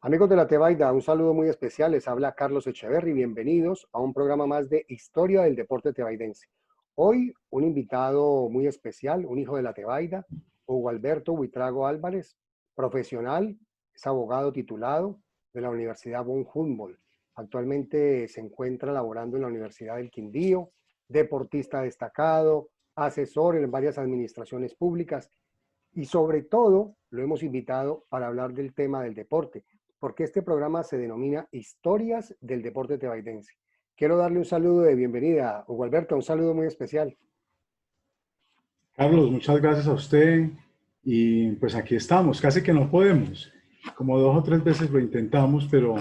Amigos de la Tebaida, un saludo muy especial. Les habla Carlos Echeverry. Bienvenidos a un programa más de Historia del Deporte Tebaidense. Hoy un invitado muy especial, un hijo de la Tebaida, Hugo Alberto Buitrago Álvarez, profesional, es abogado titulado de la Universidad von Humboldt. Actualmente se encuentra laborando en la Universidad del Quindío, deportista destacado, asesor en varias administraciones públicas y sobre todo lo hemos invitado para hablar del tema del deporte, porque este programa se denomina Historias del Deporte Tebaidense. Quiero darle un saludo de bienvenida, Hugo Alberto, un saludo muy especial. Carlos, muchas gracias a usted y pues aquí estamos, casi que no podemos, como 2 o 3 veces lo intentamos, pero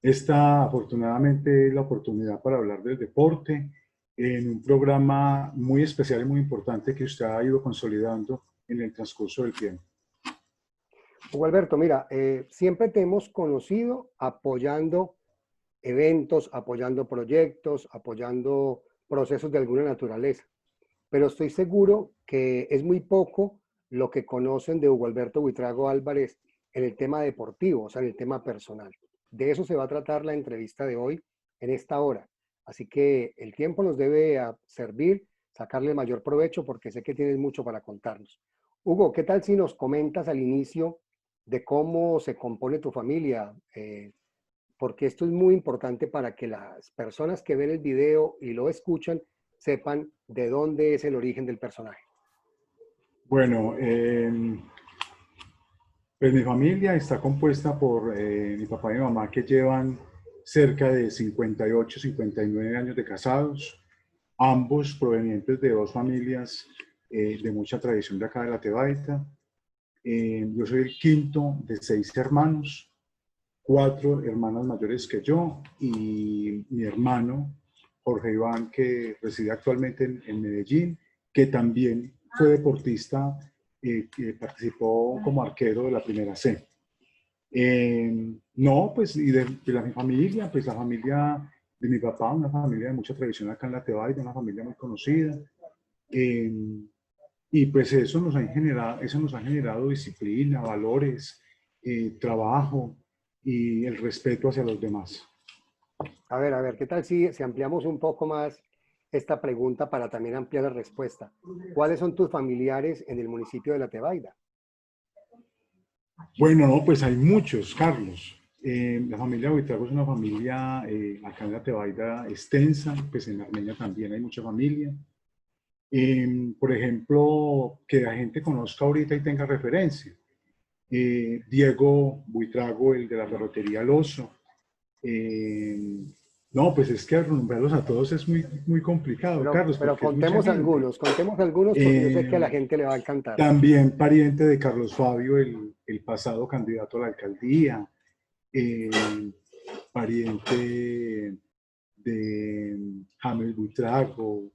esta afortunadamente es la oportunidad para hablar del deporte en un programa muy especial y muy importante que usted ha ido consolidando en el transcurso del tiempo. Hugo Alberto, mira, siempre te hemos conocido apoyando eventos, apoyando proyectos, apoyando procesos de alguna naturaleza, pero estoy seguro que es muy poco lo que conocen de Hugo Alberto Buitrago Álvarez en el tema deportivo, o sea, en el tema personal. De eso se va a tratar la entrevista de hoy en esta hora. Así que el tiempo nos debe servir, sacarle mayor provecho porque sé que tienes mucho para contarnos. Hugo, ¿qué tal si nos comentas al inicio de cómo se compone tu familia? Porque esto es muy importante para que las personas que ven el video y lo escuchan sepan de dónde es el origen del personaje. Bueno, pues mi familia está compuesta por mi papá y mi mamá que llevan cerca de 58, 59 años de casados, ambos provenientes de dos familias de mucha tradición de acá de la Tebaida. Yo soy el quinto de 6 hermanos, 4 hermanas mayores que yo y mi hermano Jorge Iván, que reside actualmente en Medellín, que también fue deportista, que participó como arquero de la primera C. No, pues, y de mi familia, pues la familia de mi papá, una familia de mucha tradición acá en la Tebaida, una familia muy conocida. Eh, y pues eso nos ha generado disciplina, valores, trabajo y el respeto hacia los demás. A ver, ¿qué tal si ampliamos un poco más esta pregunta para también ampliar la respuesta? ¿Cuáles son tus familiares en el municipio de La Tebaida? Bueno, no, pues hay muchos, Carlos. La familia Buitrago es una familia acá en la Tebaida extensa, pues en Armenia también hay mucha familia. Por ejemplo, que la gente conozca ahorita y tenga referencia. Diego Buitrago, el de la ferretería El Oso. Eh, no, pues es que nombrarlos a todos es muy complicado, Carlos, Pero porque es mucha gente. contemos algunos porque yo sé que a la Eh, gente le va a encantar. También pariente de Carlos Fabio, el pasado candidato a la alcaldía, eh, pariente de James Buitrago.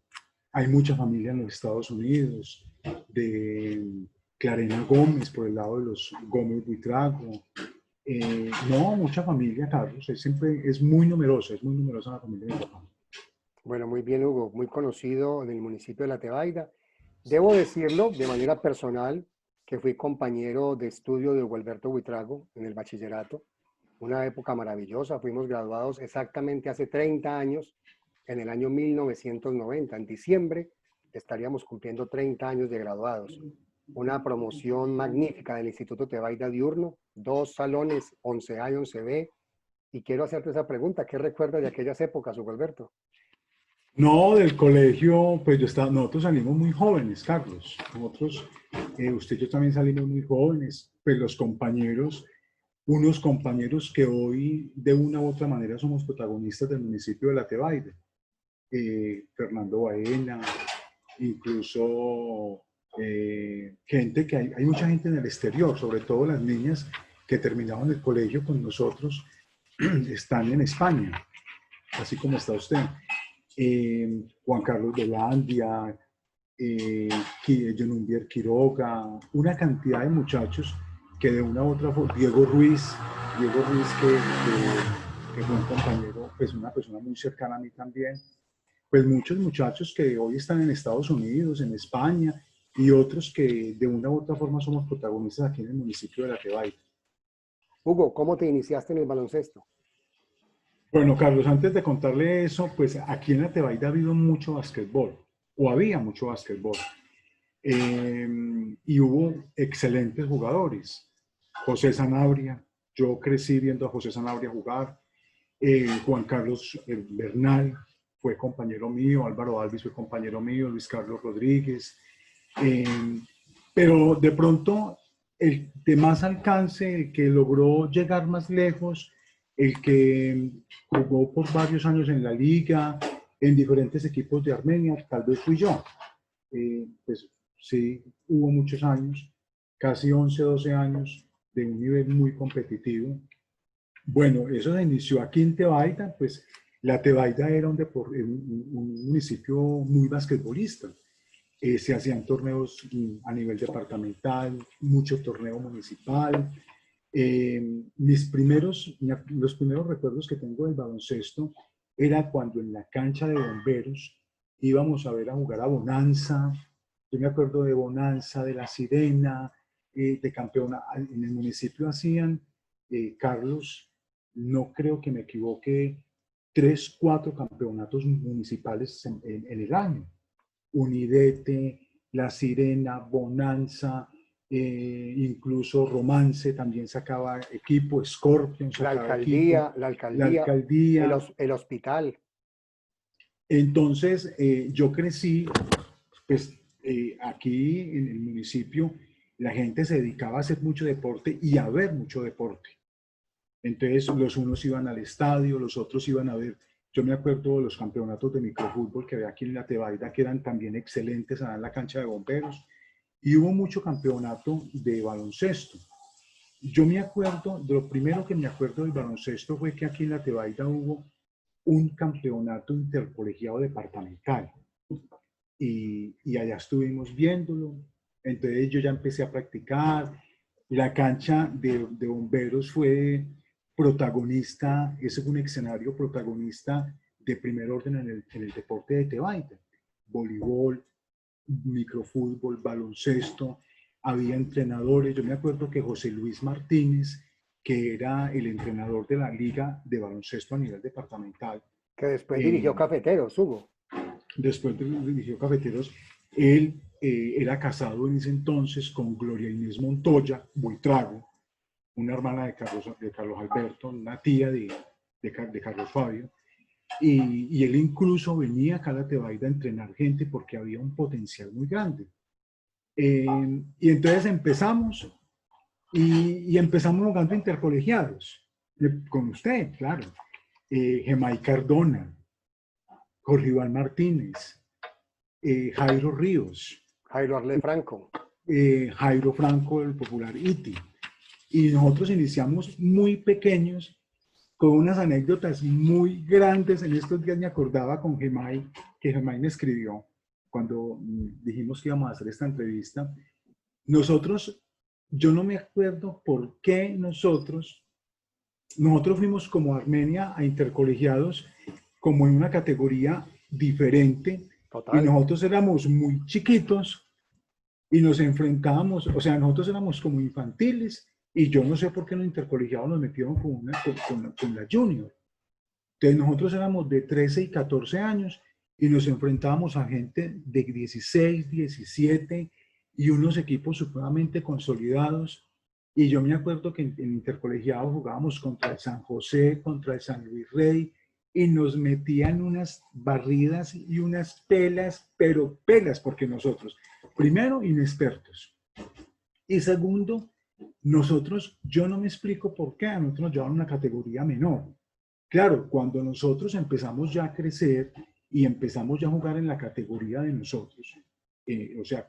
Hay mucha familia en los Estados Unidos, de Clarena Gómez por el lado de los Gómez Buitrago. No, mucha familia, Carlos, es muy numerosa la familia de mi papá. Bueno, muy bien, Hugo, muy conocido en el municipio de La Tebaida. Debo decirlo de manera personal que fui compañero de estudio de Hugo Alberto Buitrago en el bachillerato. Una época maravillosa, fuimos graduados exactamente hace 30 años, en el año 1990. En diciembre estaríamos cumpliendo 30 años de graduados. Una promoción magnífica del Instituto Tebaida Diurno, 2 salones, 11A y 11B. Y quiero hacerte esa pregunta, ¿qué recuerdas de aquellas épocas, Hugo Alberto? No, del colegio, pues nosotros salimos muy jóvenes, Carlos. Nosotros, usted y yo también salimos muy jóvenes, pues los compañeros, unos compañeros que hoy de una u otra manera somos protagonistas del municipio de La Tebaida. Fernando Baena, incluso gente que hay mucha gente en el exterior, sobre todo las niñas que terminaron el colegio con nosotros, están en España, así como está usted. Juan Carlos Velandia, Jonumbier Quiroga, una cantidad de muchachos que de una u otra forma, Diego Ruiz que fue un compañero, pues una persona muy cercana a mí también, pues muchos muchachos que hoy están en Estados Unidos, en España, y otros que de una u otra forma somos protagonistas aquí en el municipio de La Tebaida. Hugo, ¿cómo te iniciaste en el baloncesto? Bueno, Carlos, antes de contarle eso, pues aquí en la Tebaida ha habido mucho básquetbol, o había mucho básquetbol, y hubo excelentes jugadores. José Sanabria, yo crecí viendo a José Sanabria jugar, Juan Carlos Bernal fue compañero mío, Álvaro Alvis fue compañero mío, Luis Carlos Rodríguez, eh, pero de pronto el de más alcance, el que logró llegar más lejos, el que jugó por varios años en la liga, en diferentes equipos de Armenia, tal vez fui yo. Pues sí, hubo muchos años, casi 11, 12 años de un nivel muy competitivo. Bueno, eso se inició aquí en Tebaida, pues la Tebaida era un municipio muy basquetbolista. Se hacían torneos a nivel departamental, mucho torneo municipal. Los primeros recuerdos que tengo del baloncesto era cuando en la cancha de bomberos íbamos a ver a jugar a Bonanza. Yo me acuerdo de Bonanza, de La Sirena, de campeona. En el municipio hacían, Carlos, no creo que me equivoque, 3, 4 campeonatos municipales en el año. Unidete, La Sirena, Bonanza, incluso Romance también sacaba equipo, Scorpion sacaba equipo, La la alcaldía, alcaldía. el hospital. Entonces, yo crecí, pues aquí en el municipio, la gente se dedicaba a hacer mucho deporte y a ver mucho deporte. Entonces, los unos iban al estadio, los otros iban a ver. Yo me acuerdo de los campeonatos de microfútbol que había aquí en la Tebaida, que eran también excelentes en la cancha de bomberos. Y hubo mucho campeonato de baloncesto. Yo me acuerdo, de lo primero que me acuerdo del baloncesto fue que aquí en la Tebaida hubo un campeonato intercolegiado departamental. Y allá estuvimos viéndolo. Entonces yo ya empecé a practicar. La cancha de bomberos fue protagonista, ese fue un escenario protagonista de primer orden en el deporte de Tebaida. Voleibol, microfútbol, baloncesto, había entrenadores. Yo me acuerdo que José Luis Martínez, que era el entrenador de la liga de baloncesto a nivel departamental, Que después dirigió eh, Cafeteros, Hugo. después de dirigió Cafeteros, él era casado en ese entonces con Gloria Inés Montoya Buitrago, una hermana de Carlos Alberto, una tía de Carlos Fabio, y él incluso venía acá a la Tebaida a entrenar gente porque había un potencial muy grande. Y entonces empezamos, y empezamos jugando intercolegiados, con usted, claro. Gemay Cardona, Jorge Iván Martínez, Jairo Ríos, Jairo Arle Franco. Jairo Franco, el popular Iti. Y nosotros iniciamos muy pequeños, con unas anécdotas muy grandes. En estos días me acordaba con Gemay, que Gemay me escribió cuando dijimos que íbamos a hacer esta entrevista. Nosotros, yo no me acuerdo por qué nosotros fuimos como Armenia a intercolegiados, como en una categoría diferente, y Total. nosotros éramos muy chiquitos y nos enfrentábamos, o sea, nosotros éramos como infantiles, y yo no sé por qué los intercolegiados nos metieron con la junior. Entonces nosotros éramos de 13 y 14 años y nos enfrentábamos a gente de 16, 17 y unos equipos supremamente consolidados. Y yo me acuerdo que en intercolegiado jugábamos contra el San José, contra el San Luis Rey, y nos metían unas barridas y unas pelas, pero pelas, porque nosotros, primero, inexpertos, y segundo, nosotros, yo no me explico por qué a nosotros nos llevaron a una categoría menor. Claro, cuando nosotros empezamos ya a crecer y empezamos ya a jugar en la categoría de nosotros, o sea,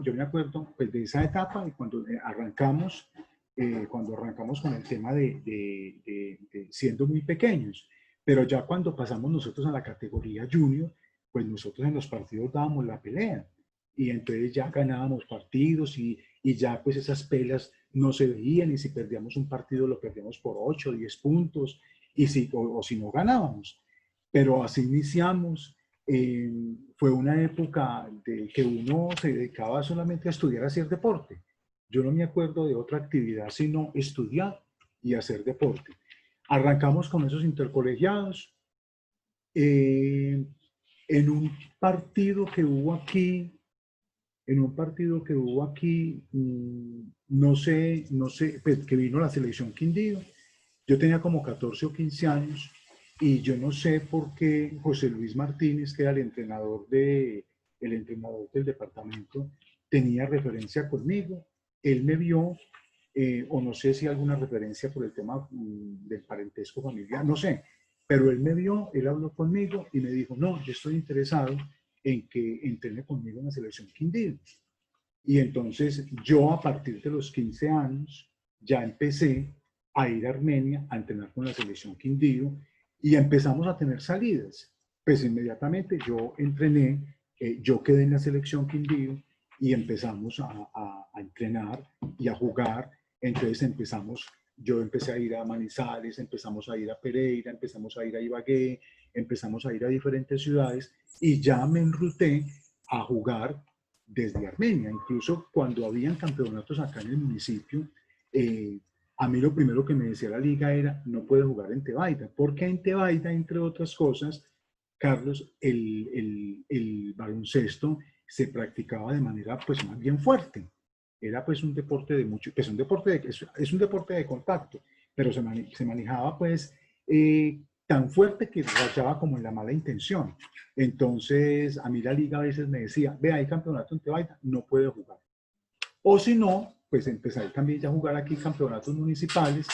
yo me acuerdo pues, de esa etapa y cuando arrancamos con el tema de siendo muy pequeños, pero ya cuando pasamos nosotros a la categoría junior, pues nosotros en los partidos dábamos la pelea y entonces ya ganábamos partidos y ya pues esas pelas no se veían, y si perdíamos un partido lo perdíamos por 8 o 10 puntos, y o si no ganábamos. Pero así iniciamos. Fue una época de que uno se dedicaba solamente a estudiar, a hacer deporte. Yo no me acuerdo de otra actividad sino estudiar y hacer deporte. Arrancamos con esos intercolegiados. En un partido que hubo aquí, no sé, pues, que vino la selección Quindío, yo tenía como 14 o 15 años y yo no sé por qué José Luis Martínez, que era el entrenador del departamento, tenía referencia conmigo. Él me vio, o no sé si alguna referencia por el tema del parentesco familiar, no sé, pero él me vio, él habló conmigo y me dijo, no, yo estoy interesado en que entrene conmigo en la selección Quindío. Y entonces yo a partir de los 15 años ya empecé a ir a Armenia a entrenar con la selección Quindío y empezamos a tener salidas. Pues inmediatamente yo entrené, yo quedé en la selección Quindío y empezamos a entrenar y a jugar. Entonces yo empecé a ir a Manizales, empezamos a ir a Pereira, empezamos a ir a Ibagué, empezamos a ir a diferentes ciudades y ya me enruté a jugar desde Armenia. Incluso cuando habían campeonatos acá en el municipio, a mí lo primero que me decía la liga era, no puede jugar en Tebaida, porque en Tebaida, entre otras cosas, Carlos, el baloncesto se practicaba de manera pues más bien fuerte. Era pues un deporte de mucho, pues es un deporte de contacto, pero se manejaba pues tan fuerte que rayaba como en la mala intención. Entonces, a mí la liga a veces me decía, ve, hay campeonato en Tebaida, no puedo jugar. O si no, pues empezar también ya a jugar aquí campeonatos municipales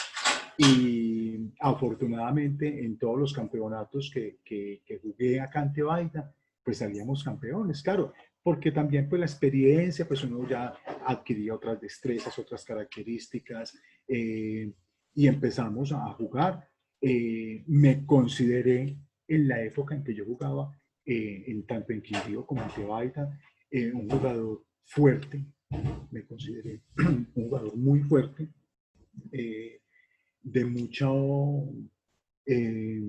y afortunadamente en todos los campeonatos que jugué acá en Tebaida, pues salíamos campeones, claro, porque también pues la experiencia, pues uno ya adquiría otras destrezas, otras características y empezamos a jugar. Me consideré en la época en que yo jugaba, tanto en Quindío como en Tebaida, un jugador fuerte, me consideré un jugador muy fuerte, eh, de, mucho, eh,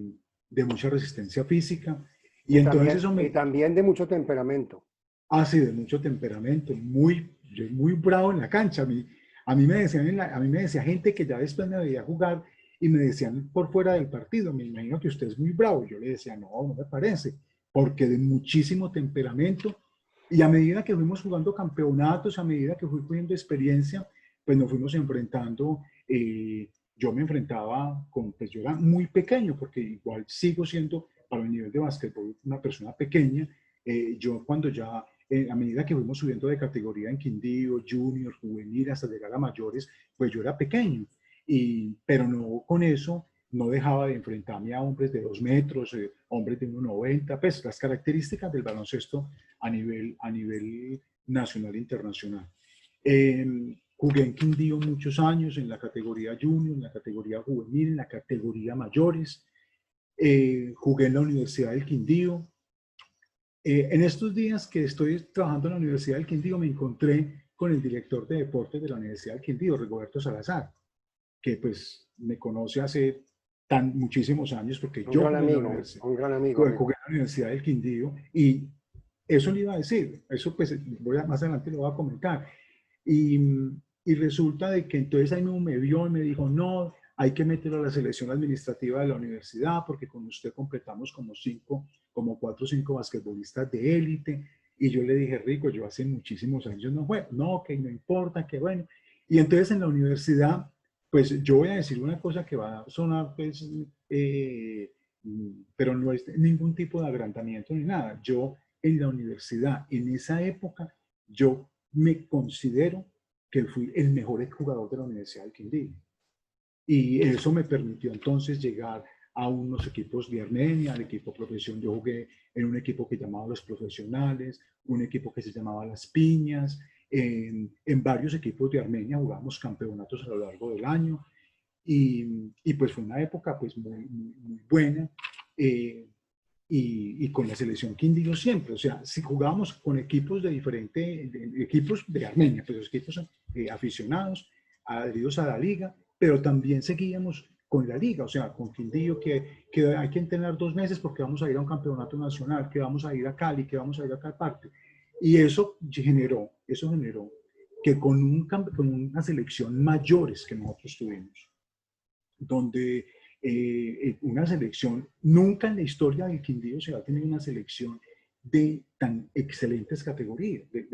de mucha resistencia física. Y entonces eso Y me también de mucho temperamento. hace de mucho temperamento, yo muy bravo en la cancha. A mí me decían a mí me decía gente que ya después me veía jugar y me decían por fuera del partido, me imagino que usted es muy bravo. Yo le decía, no, no me parece, porque de muchísimo temperamento. Y a medida que fuimos jugando campeonatos, a medida que fui cogiendo experiencia, pues nos fuimos enfrentando. Yo me enfrentaba pues yo era muy pequeño, porque igual sigo siendo para el nivel de básquetbol una persona pequeña. Yo cuando ya, a medida que fuimos subiendo de categoría en Quindío, junior, juvenil, hasta llegar a mayores, pues yo era pequeño. Pero no con eso, no dejaba de enfrentarme a hombres de 2 metros, hombres de 1,90, pues las características del baloncesto a nivel nacional e internacional. Jugué en Quindío muchos años en la categoría junior, en la categoría juvenil, en la categoría mayores. Jugué en la Universidad del Quindío. En estos días que estoy trabajando en la Universidad del Quindío, me encontré con el director de deportes de la Universidad del Quindío, Rigoberto Salazar, que pues me conoce hace muchísimos años, porque yo Un gran amigo, jugué Rigo. en la Universidad del Quindío, y eso le iba a decir, eso pues más adelante lo voy a comentar. Y, y resulta de que entonces ahí me vio y me dijo, no, hay que meterlo a la selección administrativa de la universidad porque con usted completamos como 4 o 5 basquetbolistas de élite. Y yo le dije, Rico, yo hace muchísimos años no juego. No, que no importa, que bueno. Y entonces en la universidad, pues yo voy a decir una cosa que va a sonar, pues, pero no es ningún tipo de agrandamiento ni nada. Yo en la universidad, en esa época, yo me considero que fui el mejor jugador de la Universidad del Quindío. Y eso me permitió entonces llegar a unos equipos de Armenia, al equipo profesional. Yo jugué en un equipo que llamaba Los Profesionales, un equipo que se llamaba Las Piñas. En varios equipos de Armenia jugábamos campeonatos a lo largo del año. Y pues fue una época pues muy buena. Y con la selección Quindío siempre, o sea, si jugábamos con equipos equipos de Armenia, pues los equipos aficionados, adheridos a la liga, pero también seguíamos con la liga, o sea, con Quindío, que hay que entrenar 2 meses porque vamos a ir a un campeonato nacional, que vamos a ir a Cali, que vamos a ir a tal parte. Y eso generó que con una selección mayores que nosotros tuvimos, donde una selección, nunca en la historia del Quindío se ha tenido una selección de tan excelentes categorías, de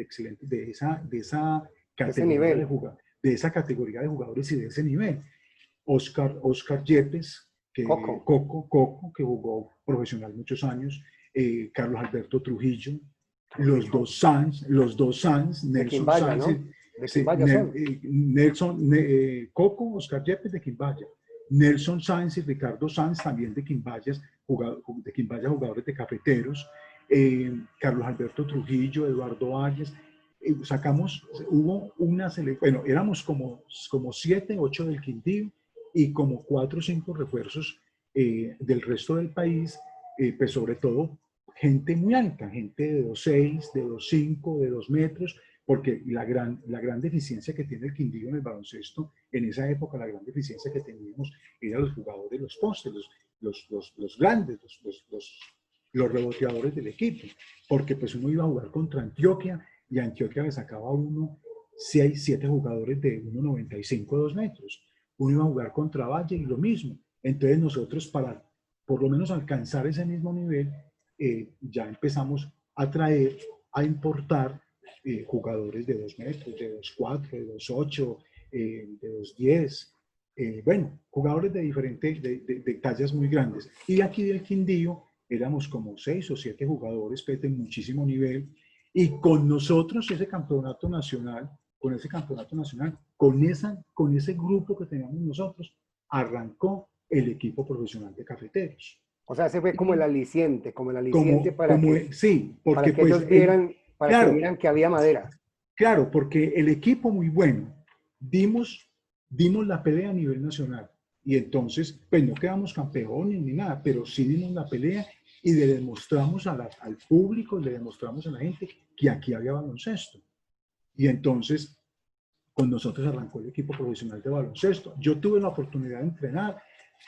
esa Ese categoría nivel. de esa categoría de jugadores y de ese nivel. Oscar Yepes, Coco, Coco, que jugó profesional muchos años, Carlos Alberto Trujillo, Trujillo, los dos Sanz, de Nelson Quimbaya, Sanz, ¿no? De Quimbaya son. Coco, Oscar Yepes de Quimbaya, Nelson Sanz y Ricardo Sanz también de Quimbaya, jugadores de Cafeteros, Carlos Alberto Trujillo, Eduardo Arias, hubo una selección, bueno, éramos como 7, 8 del Quindío y como 4 o 5 refuerzos del resto del país, pues sobre todo gente muy alta, gente de 2'6", de 2'5", de 2 metros, porque la gran deficiencia que tiene el Quindío en el baloncesto, en esa época la gran deficiencia que teníamos eran los jugadores, los postes, los grandes, los reboteadores del equipo, porque pues uno iba a jugar contra Antioquia y a Antioquia le sacaba uno 6, 7 jugadores de 1,95, 2 metros. Uno iba a jugar contra Valle y lo mismo. Entonces nosotros para por lo menos alcanzar ese mismo nivel, ya empezamos a traer, a importar jugadores de 2 metros, de 2'4", de 2'8", de 2'10", bueno, jugadores de diferentes, de tallas muy grandes. Y aquí del Quindío éramos como 6 o 7 jugadores pues, de muchísimo nivel. Y con nosotros ese campeonato nacional, con ese grupo que teníamos nosotros, arrancó el equipo profesional de cafeteros. O sea, ese fue Y como el aliciente sí, para porque que pues, ellos vieran, para que claro, vieran que había madera. claro, porque el equipo muy bueno, dimos, dimos la pelea a nivel nacional y entonces, pues no quedamos campeones ni nada, pero sí dimos la pelea y le demostramos al público, le demostramos a la gente que aquí había baloncesto. Y entonces, con nosotros arrancó el equipo profesional de baloncesto. Yo tuve la oportunidad de entrenar,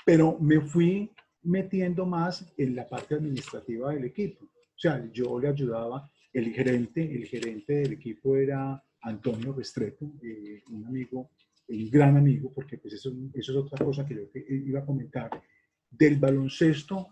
pero me fui metiendo más en la parte administrativa del equipo. O sea, yo le ayudaba, el gerente del equipo era Antonio Restrepo, un amigo, un gran amigo, porque pues eso es otra cosa que yo iba a comentar, del baloncesto,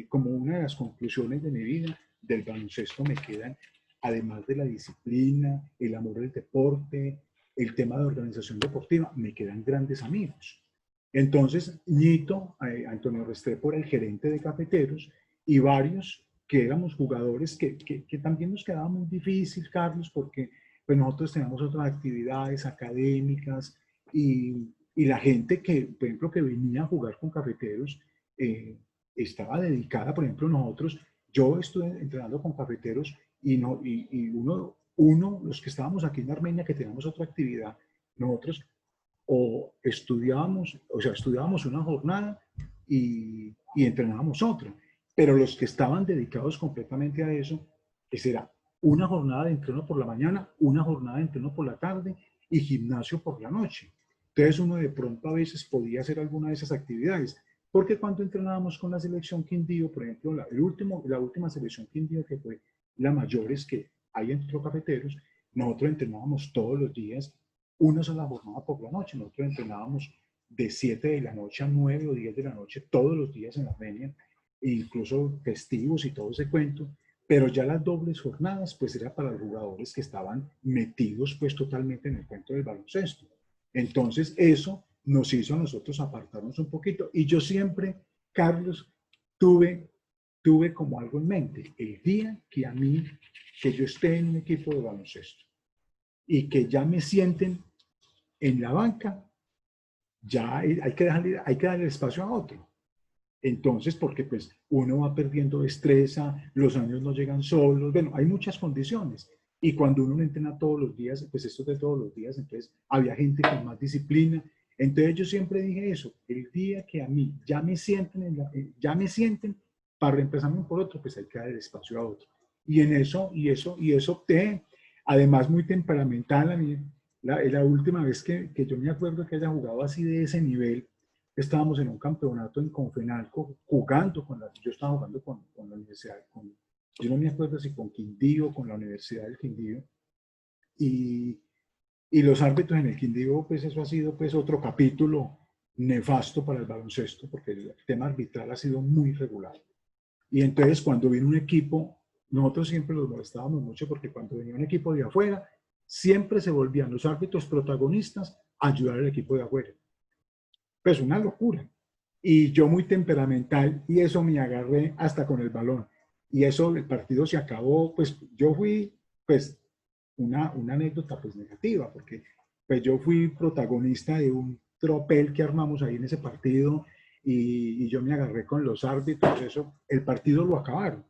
como una de las conclusiones de mi vida, del baloncesto me quedan, además de la disciplina, el amor al deporte, el tema de organización deportiva, me quedan grandes amigos. Entonces, Ñito, Antonio Restrepo era el gerente de cafeteros y varios que éramos jugadores que también nos quedaba muy difícil, Carlos, porque pues, nosotros teníamos otras actividades académicas y la gente que, por ejemplo, que venía a jugar con cafeteros, estaba dedicada, por ejemplo, nosotros, yo estuve entrenando con cafeteros y los que estábamos aquí en Armenia, que teníamos otra actividad, nosotros estudiábamos una jornada y entrenábamos otra. Pero los que estaban dedicados completamente a eso, esa era una jornada de entreno por la mañana, una jornada de entreno por la tarde y gimnasio por la noche. Entonces uno de pronto a veces podía hacer alguna de esas actividades. Porque cuando entrenábamos con la selección Quindío, por ejemplo, la última selección Quindío, que fue la mayores que hay entre cafeteros, nosotros entrenábamos todos los días una sola jornada por la noche. Nosotros entrenábamos de 7 de la noche a 9 o 10 de la noche todos los días en Armenia, incluso festivos y todo ese cuento, pero ya las dobles jornadas pues era para los jugadores que estaban metidos pues totalmente en el cuento del baloncesto. Entonces eso nos hizo a nosotros apartarnos un poquito y yo siempre, Carlos, tuve como algo en mente, el día que yo esté en un equipo de baloncesto y que ya me sienten en la banca, ya hay que darle espacio a otro. Entonces, porque pues uno va perdiendo destreza, los años no llegan solos, bueno, hay muchas condiciones. Y cuando uno entrena todos los días, pues esto es de todos los días, entonces había gente con más disciplina. Entonces yo siempre dije eso, el día que a mí ya me sienten para reemplazarme por otro, pues hay que dar el espacio a otro. Y en eso opté. Además, muy temperamental, a mí, la última vez que yo me acuerdo que haya jugado así de ese nivel, estábamos en un campeonato en Confenalco jugando yo estaba jugando con la universidad, yo no me acuerdo si con Quindío, con la Universidad del Quindío, y, y los árbitros en el Quindío, pues eso ha sido pues otro capítulo, nefasto para el baloncesto, porque el tema arbitral ha sido muy regular. Y entonces cuando vino un equipo, nosotros siempre los molestábamos mucho porque cuando venía un equipo de afuera, siempre se volvían los árbitros protagonistas a ayudar al equipo de afuera. Pues una locura. Y yo muy temperamental, y eso me agarré hasta con el balón. Y eso, el partido se acabó, pues yo fui, pues, una anécdota pues negativa, porque pues yo fui protagonista de un tropel que armamos ahí en ese partido, y yo me agarré con los árbitros, eso, el partido lo acabaron.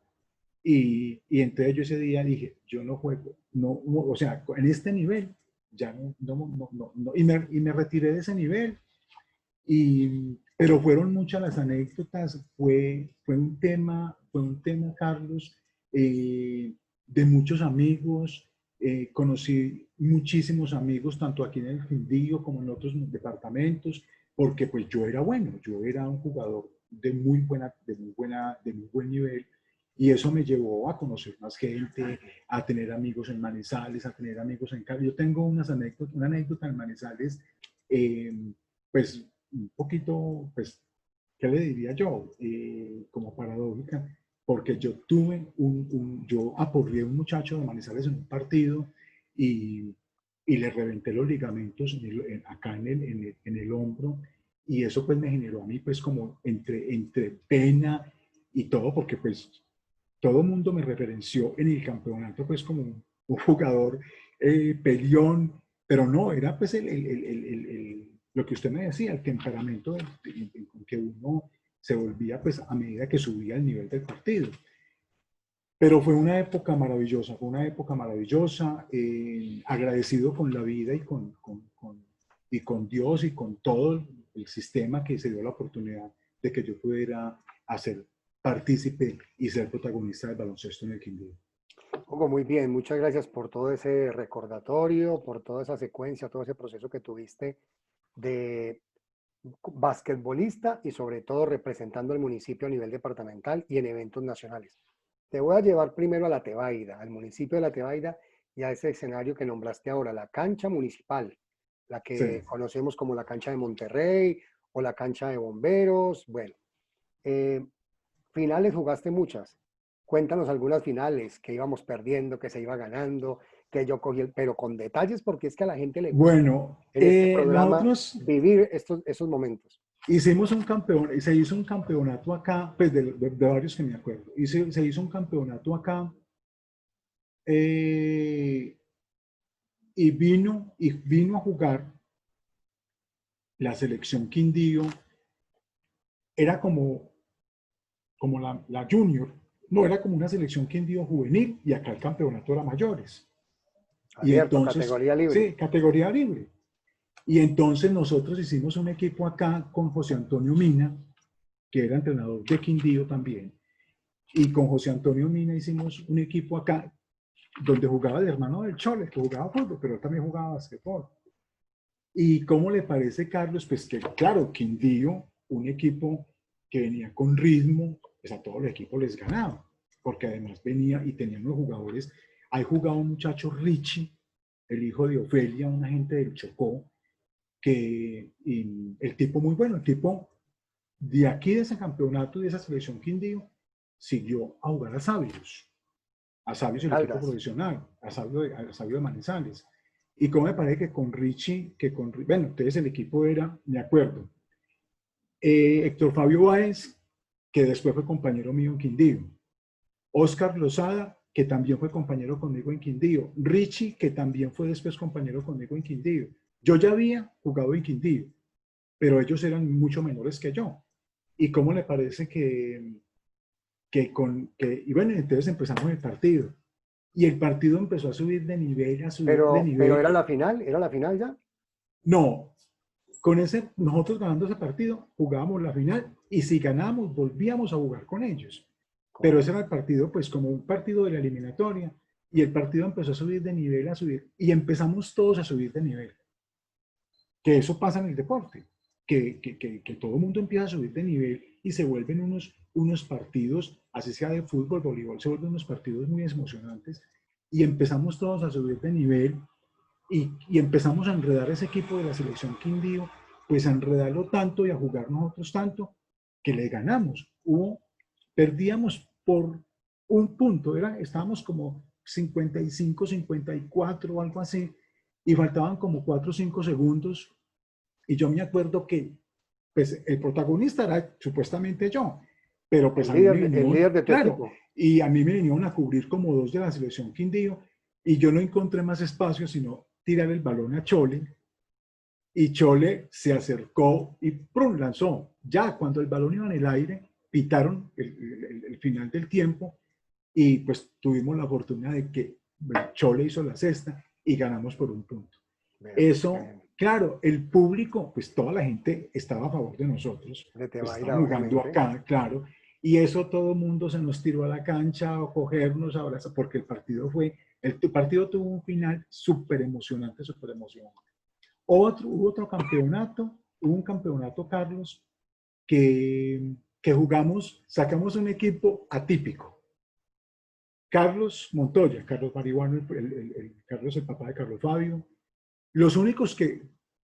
Y entonces yo ese día dije, yo no juego, no, o sea, en este nivel, ya no, y me retiré de ese nivel. Pero fueron muchas las anécdotas, fue un tema, Carlos, de muchos amigos, conocí muchísimos amigos, tanto aquí en el Quindío como en otros departamentos, porque pues yo era bueno, yo era un jugador de muy buen nivel, y eso me llevó a conocer más gente, a tener amigos en Manizales, a tener amigos en Cali. Yo tengo una anécdota en Manizales, eh, pues un poquito, pues, ¿qué le diría yo? Como paradójica, porque yo aporreé a un muchacho de Manizales en un partido, y, y le reventé los ligamentos acá en el hombro, y eso pues me generó a mí pues como entre pena y todo, porque pues todo el mundo me referenció en el campeonato pues como un jugador peleón, pero no, era pues lo que usted me decía, el temperamento con que uno se volvía pues a medida que subía el nivel del partido. Pero fue una época maravillosa, agradecido con la vida y con Dios y con todo el sistema que se dio la oportunidad de que yo pudiera hacer partícipe y ser protagonista del baloncesto en el Quindío. Hugo, muy bien, muchas gracias por todo ese recordatorio, por toda esa secuencia, todo ese proceso que tuviste de basquetbolista y sobre todo representando al municipio a nivel departamental y en eventos nacionales. Te voy a llevar primero a la Tebaida, al municipio de la Tebaida y a ese escenario que nombraste ahora, la cancha municipal, la que Sí. conocemos como la cancha de Monterrey o la cancha de bomberos. Bueno, eh, finales jugaste muchas. Cuéntanos algunas finales que íbamos perdiendo, que se iba ganando, que yo cogí, pero con detalles porque es que a la gente le gusta Bueno, en este programa nosotros vivir esos momentos. se hizo un campeonato acá, pues de varios que me acuerdo, se hizo un campeonato acá, eh, y vino a jugar la selección Quindío, era como la junior, no, era como una selección Quindío juvenil, y acá el campeonato era mayores. Y Abierto, entonces, categoría libre. sí, categoría libre. Y entonces nosotros hicimos un equipo acá con José Antonio Mina, que era entrenador de Quindío también, y con José Antonio Mina hicimos un equipo acá donde jugaba el hermano del Chole, que jugaba fútbol, pero él también jugaba basquetbol. ¿Y cómo le parece, Carlos? Pues que, claro, Quindío, un equipo que venía con ritmo, pues a todos los equipos les ganaba, porque además venía y tenía unos jugadores. Ahí jugaba un muchacho Richie, el hijo de Ofelia, un agente del Chocó, el tipo muy bueno, el tipo de aquí de ese campeonato y de esa selección Quindío siguió a jugar a Sabios el equipo Caldas. profesional, a Sabio de Manizales. Y como me parece que con Richie, bueno, entonces el equipo era, me acuerdo, Héctor Fabio Báez, que después fue compañero mío en Quindío, Oscar Lozada, que también fue compañero conmigo en Quindío, Richie, que también fue después compañero conmigo en Quindío. Yo ya había jugado en Quindío, pero ellos eran mucho menores que yo. ¿Y cómo le parece y bueno, entonces empezamos el partido. Y el partido empezó a subir de nivel, a subir de Pero nivel. era la final ya. No, nosotros ganando ese partido, jugábamos la final, y si ganábamos, volvíamos a jugar con ellos. Pero ese era el partido, pues como un partido de la eliminatoria, y el partido empezó a subir de nivel, a subir, y empezamos todos a subir de nivel. Que eso pasa en el deporte, que todo el mundo empieza a subir de nivel y se vuelven unos partidos, así sea de fútbol, voleibol, se vuelven unos partidos muy emocionantes, y empezamos todos a subir de nivel, y empezamos a enredar ese equipo de la selección Quindío, pues a enredarlo tanto y a jugar nosotros tanto que le ganamos. Perdíamos por un punto, estábamos como 55, 54 o algo así, y faltaban como 4 o 5 segundos, y yo me acuerdo que pues, el protagonista era supuestamente yo, pero pues a mí me el vinieron, líder de tu claro, equipo. y a mí me vinieron a cubrir como 2 de la selección Quindío, y yo no encontré más espacio sino tirar el balón a Chole, y Chole se acercó y ¡prum! Lanzó. Ya cuando el balón iba en el aire, pitaron el final del tiempo, y pues tuvimos la fortuna de que Chole hizo la cesta y ganamos por un punto. Eso, claro, el público, pues toda la gente estaba a favor de nosotros, pues estaban jugando acá, claro, y eso todo el mundo se nos tiró a la cancha o cogernos, abrazar, porque el partido tuvo un final súper emocionante, súper emocionante. Hubo un campeonato, Carlos, que jugamos, sacamos un equipo atípico. Carlos Montoya, Carlos Marihuano, Carlos, el papá de Carlos Fabio. Los únicos que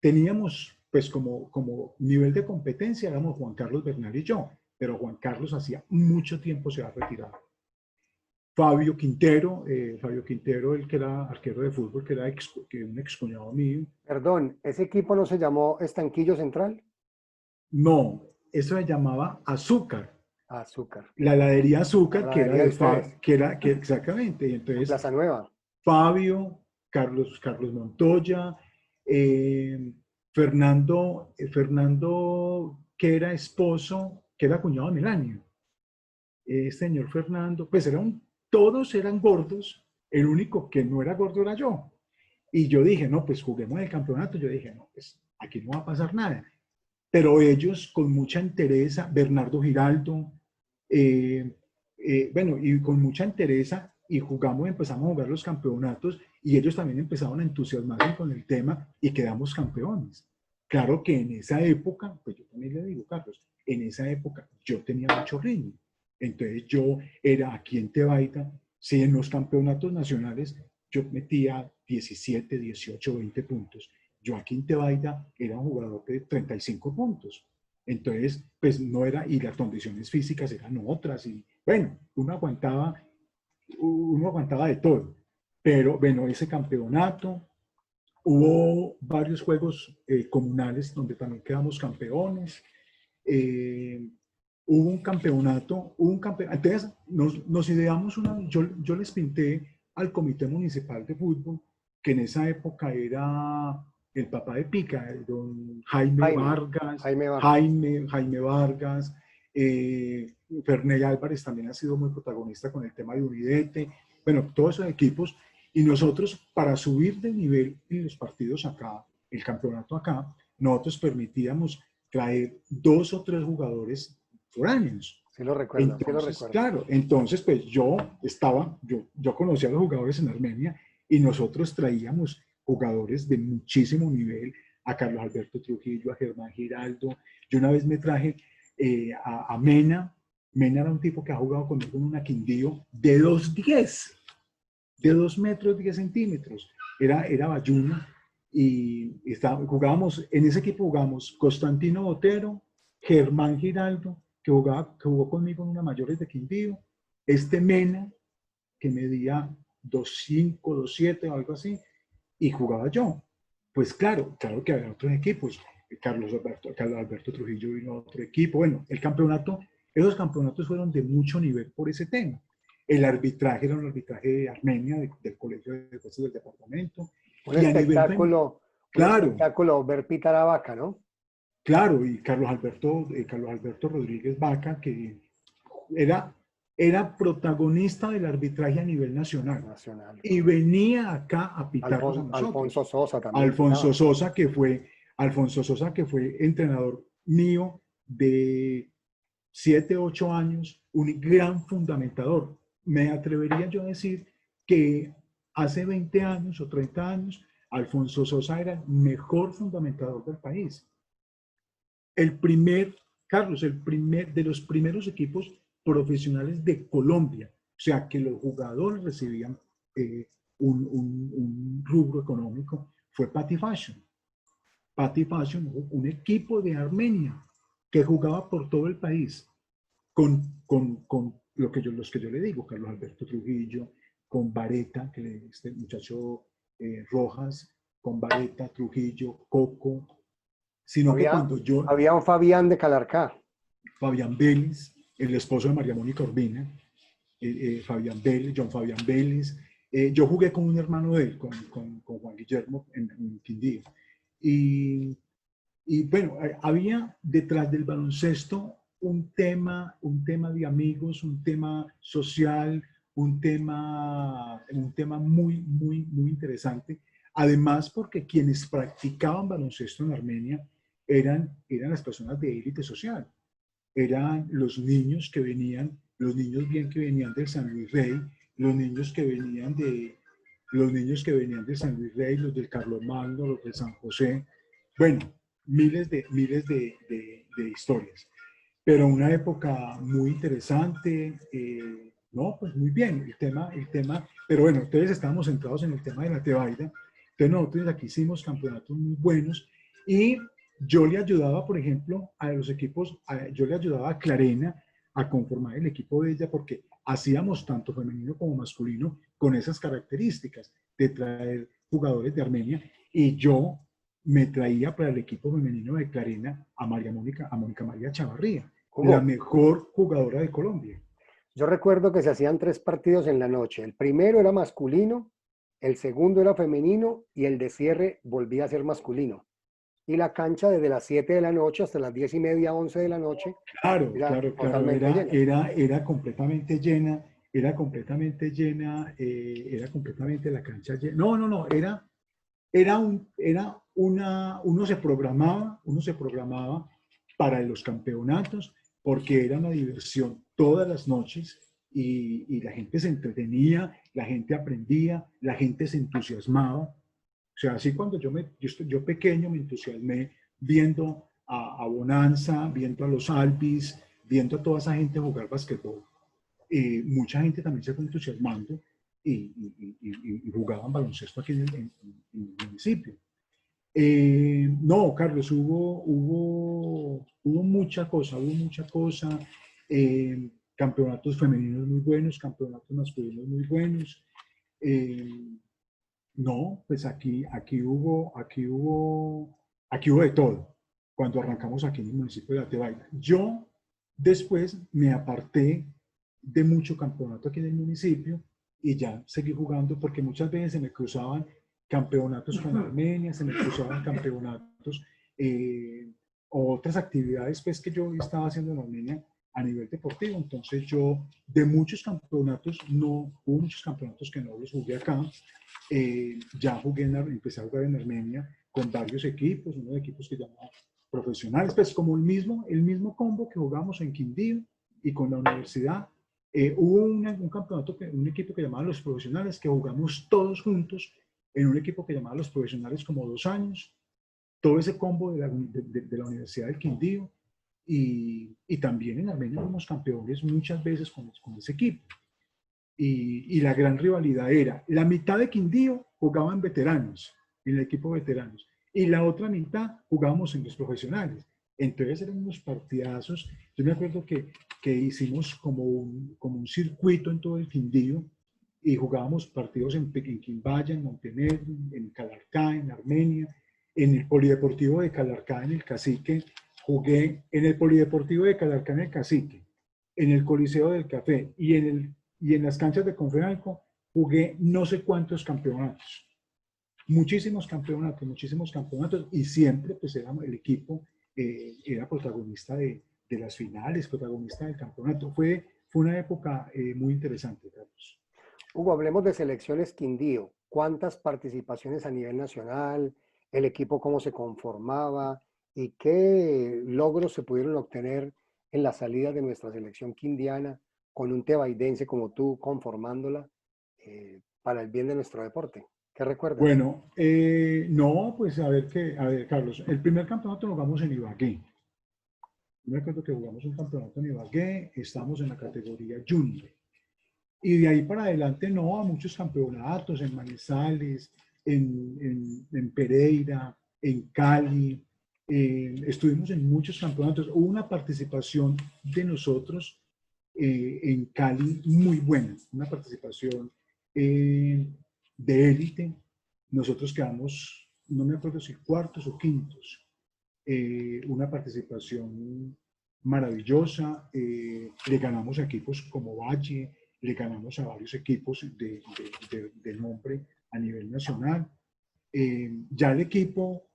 teníamos, pues como nivel de competencia, éramos Juan Carlos Bernal y yo, pero Juan Carlos hacía mucho tiempo se ha retirado. Fabio Quintero, el que era arquero de fútbol, que era un excuñado mío. Perdón, ¿ese equipo no se llamó Estanquillo Central? No, eso se llamaba Azúcar. Azúcar. La heladería Azúcar, La que era heladería de de ustedes. exactamente. Y En entonces, Plaza Nueva. Fabio, Carlos Montoya, Fernando, que era esposo, que era cuñado de Melania. Señor Fernando, pues todos eran gordos, el único que no era gordo era yo. Y yo dije, no, pues juguemos el campeonato. Yo dije, no, pues aquí no va a pasar nada. Pero ellos con mucha entereza, Bernardo Giraldo, bueno, y con mucha entereza, y empezamos a jugar los campeonatos, y ellos también empezaron a entusiasmarse con el tema y quedamos campeones. Claro que en esa época, pues yo también le digo, Carlos, en esa época yo tenía mucho ritmo. Entonces yo era aquí en Tebaida, si en los campeonatos nacionales yo metía 17, 18, 20 puntos. Yo aquí en Tebaida era un jugador de 35 puntos. Entonces, pues no era, y las condiciones físicas eran otras, y bueno, uno aguantaba de todo. Pero bueno, ese campeonato, hubo varios juegos comunales donde también quedamos campeones. Eh, hubo un campeonato. Entonces nos ideamos yo les pinté al Comité Municipal de Fútbol, que en esa época era el papá de Pica, don Jaime Vargas, Jaime Vargas, Ferney Álvarez también ha sido muy protagonista con el tema de Unidete, bueno, todos esos equipos, y nosotros para subir de nivel en los partidos acá, el campeonato acá, nosotros permitíamos traer 2 o 3 jugadores foráneos. Sí lo recuerdo, Entonces, sí lo recuerdo. claro, entonces pues yo conocía a los jugadores en Armenia, y nosotros traíamos jugadores de muchísimo nivel, a Carlos Alberto Trujillo, a Germán Giraldo. Yo una vez me traje a Mena. Mena era un tipo que ha jugado conmigo en una Quindío de 2'10", de 2 metros 10 centímetros. Era bayuno, y jugábamos, en ese equipo jugábamos Constantino Botero, Germán Giraldo, que jugó conmigo en una mayores de Quindío, Mena, que medía 2'5", 2'7", o algo así, y jugaba yo. Pues claro que había otros equipos. Carlos Alberto Trujillo vino a otro equipo. Bueno, esos campeonatos fueron de mucho nivel por ese tema. El arbitraje era un arbitraje de Armenia, del Colegio de Jueces del Departamento. Un espectáculo, claro, un espectáculo ver pitar a Vaca, ¿no? Claro, y Carlos Alberto Rodríguez Vaca, que era protagonista del arbitraje a nivel nacional. Y venía acá a pitarnos a nosotros. Alfonso Sosa también. Alfonso Sosa, que fue entrenador mío de 7, 8 años, un gran fundamentador. Me atrevería yo a decir que hace 20 años o 30 años, Alfonso Sosa era el mejor fundamentador del país. Carlos, de los primeros equipos profesionales de Colombia. O sea, que los jugadores recibían un rubro económico, fue Patty Fashion. Pati Fashion, un equipo de Armenia que jugaba por todo el país, con los que yo le digo, Carlos Alberto Trujillo, con Vareta, este muchacho Rojas, con Vareta, Trujillo, Coco, sino que Había, cuando yo, había un Fabián de Calarcá. Fabián Vélez, el esposo de María Mónica Urbina, Fabián Vélez, John Fabián Vélez, yo jugué con un hermano de él, con Juan Guillermo en Quindío. Y, y bueno, había detrás del baloncesto un tema de amigos, un tema social, un tema muy, muy, muy interesante. Además, porque quienes practicaban baloncesto en Armenia eran las personas de élite social. Eran los niños que venían, los niños bien que venían del San Luis Rey, los niños que venían de, los niños que venían de San Luis Rey, los del Carlomagno, los de San José. Bueno, miles de historias. Pero una época muy interesante, no, pues muy bien, pero bueno, ustedes estábamos centrados en el tema de la Tebaida, entonces nosotros aquí hicimos campeonatos muy buenos y yo le ayudaba, por ejemplo, a los equipos, yo le ayudaba a Clarena a conformar el equipo de ella porque hacíamos tanto femenino como masculino con esas características de traer jugadores de Armenia y yo me traía para el equipo femenino de Clarena a Mónica María Chavarría, la Hugo, mejor jugadora de Colombia. yo recuerdo que se hacían 3 partidos en la noche. El primero era masculino, el segundo era femenino y el de cierre volvía a ser masculino. Y la cancha desde las 7 de la noche hasta las 10:30, 11 de la noche Claro, era claro, claro, totalmente llena. era completamente llena, era completamente la cancha llena. No, no, no, uno se programaba para los campeonatos porque era una diversión todas las noches y la gente se entretenía, la gente aprendía, la gente se entusiasmaba. O sea, así cuando yo pequeño me entusiasmé viendo a Bonanza, viendo a los Alpis, viendo a toda esa gente jugar basquetbol. Mucha gente también se fue entusiasmando y jugaban baloncesto aquí en el municipio. No, Carlos, hubo mucha cosa. Campeonatos femeninos muy buenos, campeonatos masculinos muy buenos. Eh, no, pues aquí hubo de todo cuando arrancamos aquí en el municipio de Atebaida. Yo después me aparté de mucho campeonato aquí en el municipio y ya seguí jugando porque muchas veces se me cruzaban campeonatos con Armenia, se me cruzaban campeonatos o otras actividades pues que yo estaba haciendo en Armenia a nivel deportivo. Entonces yo de muchos campeonatos, no hubo muchos campeonatos que no los jugué acá. Ya empecé a jugar en Armenia con varios equipos, unos equipos que llamaba profesionales, pues como el mismo combo que jugamos en Quindío y con la universidad. Hubo un campeonato, un equipo que llamaba Los Profesionales, que jugamos todos juntos en un equipo que llamaba Los Profesionales como 2 años, todo ese combo de la Universidad del Quindío, y también en Armenia fuimos campeones muchas veces con ese equipo. Y la gran rivalidad era, la mitad de Quindío jugaban veteranos, en el equipo veteranos, y la otra mitad jugábamos en los profesionales. Entonces eran unos partidazos. Yo me acuerdo que hicimos como un circuito en todo el Quindío y jugábamos partidos en Quimbaya, en Montenegro, en Calarcá, en Armenia, en el Polideportivo de Calarcá, en el Cacique. Jugué en el Polideportivo de Calarcá, en el Cacique, en el Coliseo del Café y en las canchas de Confenalco jugué no sé cuántos campeonatos, muchísimos campeonatos y siempre pues era el equipo, era protagonista de las finales, protagonista del campeonato. Fue una época muy interesante, Carlos. Hugo, hablemos de selecciones Quindío. ¿Cuántas participaciones a nivel nacional? ¿El equipo cómo se conformaba? ¿Y qué logros se pudieron obtener en la salida de nuestra selección quindiana con un tebaidense como tú conformándola para el bien de nuestro deporte? ¿Qué recuerdas? Bueno, no, pues a ver, Carlos, el primer campeonato lo jugamos en Ibagué. Yo me acuerdo que jugamos un campeonato en Ibagué, estamos en la categoría junior. Y de ahí para adelante, no, a muchos campeonatos en Manizales, en Pereira, en Cali, estuvimos en muchos campeonatos. Hubo una participación de nosotros en Cali muy buena, una participación de élite. Nosotros quedamos, no me acuerdo si cuartos o quintos, una participación maravillosa. Le ganamos a equipos como Valle, le ganamos a varios equipos de nombre a nivel nacional. Ya el equipo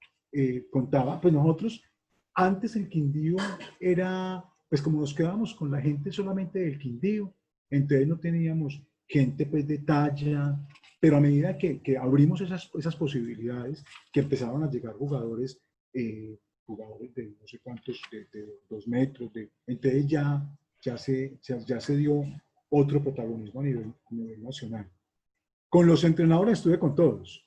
contaba, pues nosotros, antes el Quindío era, pues como nos quedábamos con la gente solamente del Quindío, entonces no teníamos gente pues de talla, pero a medida que abrimos esas posibilidades, que empezaban a llegar jugadores, jugadores de no sé cuántos, de 2 metros, entonces ya se dio otro protagonismo a nivel nacional. Con los entrenadores estuve con todos.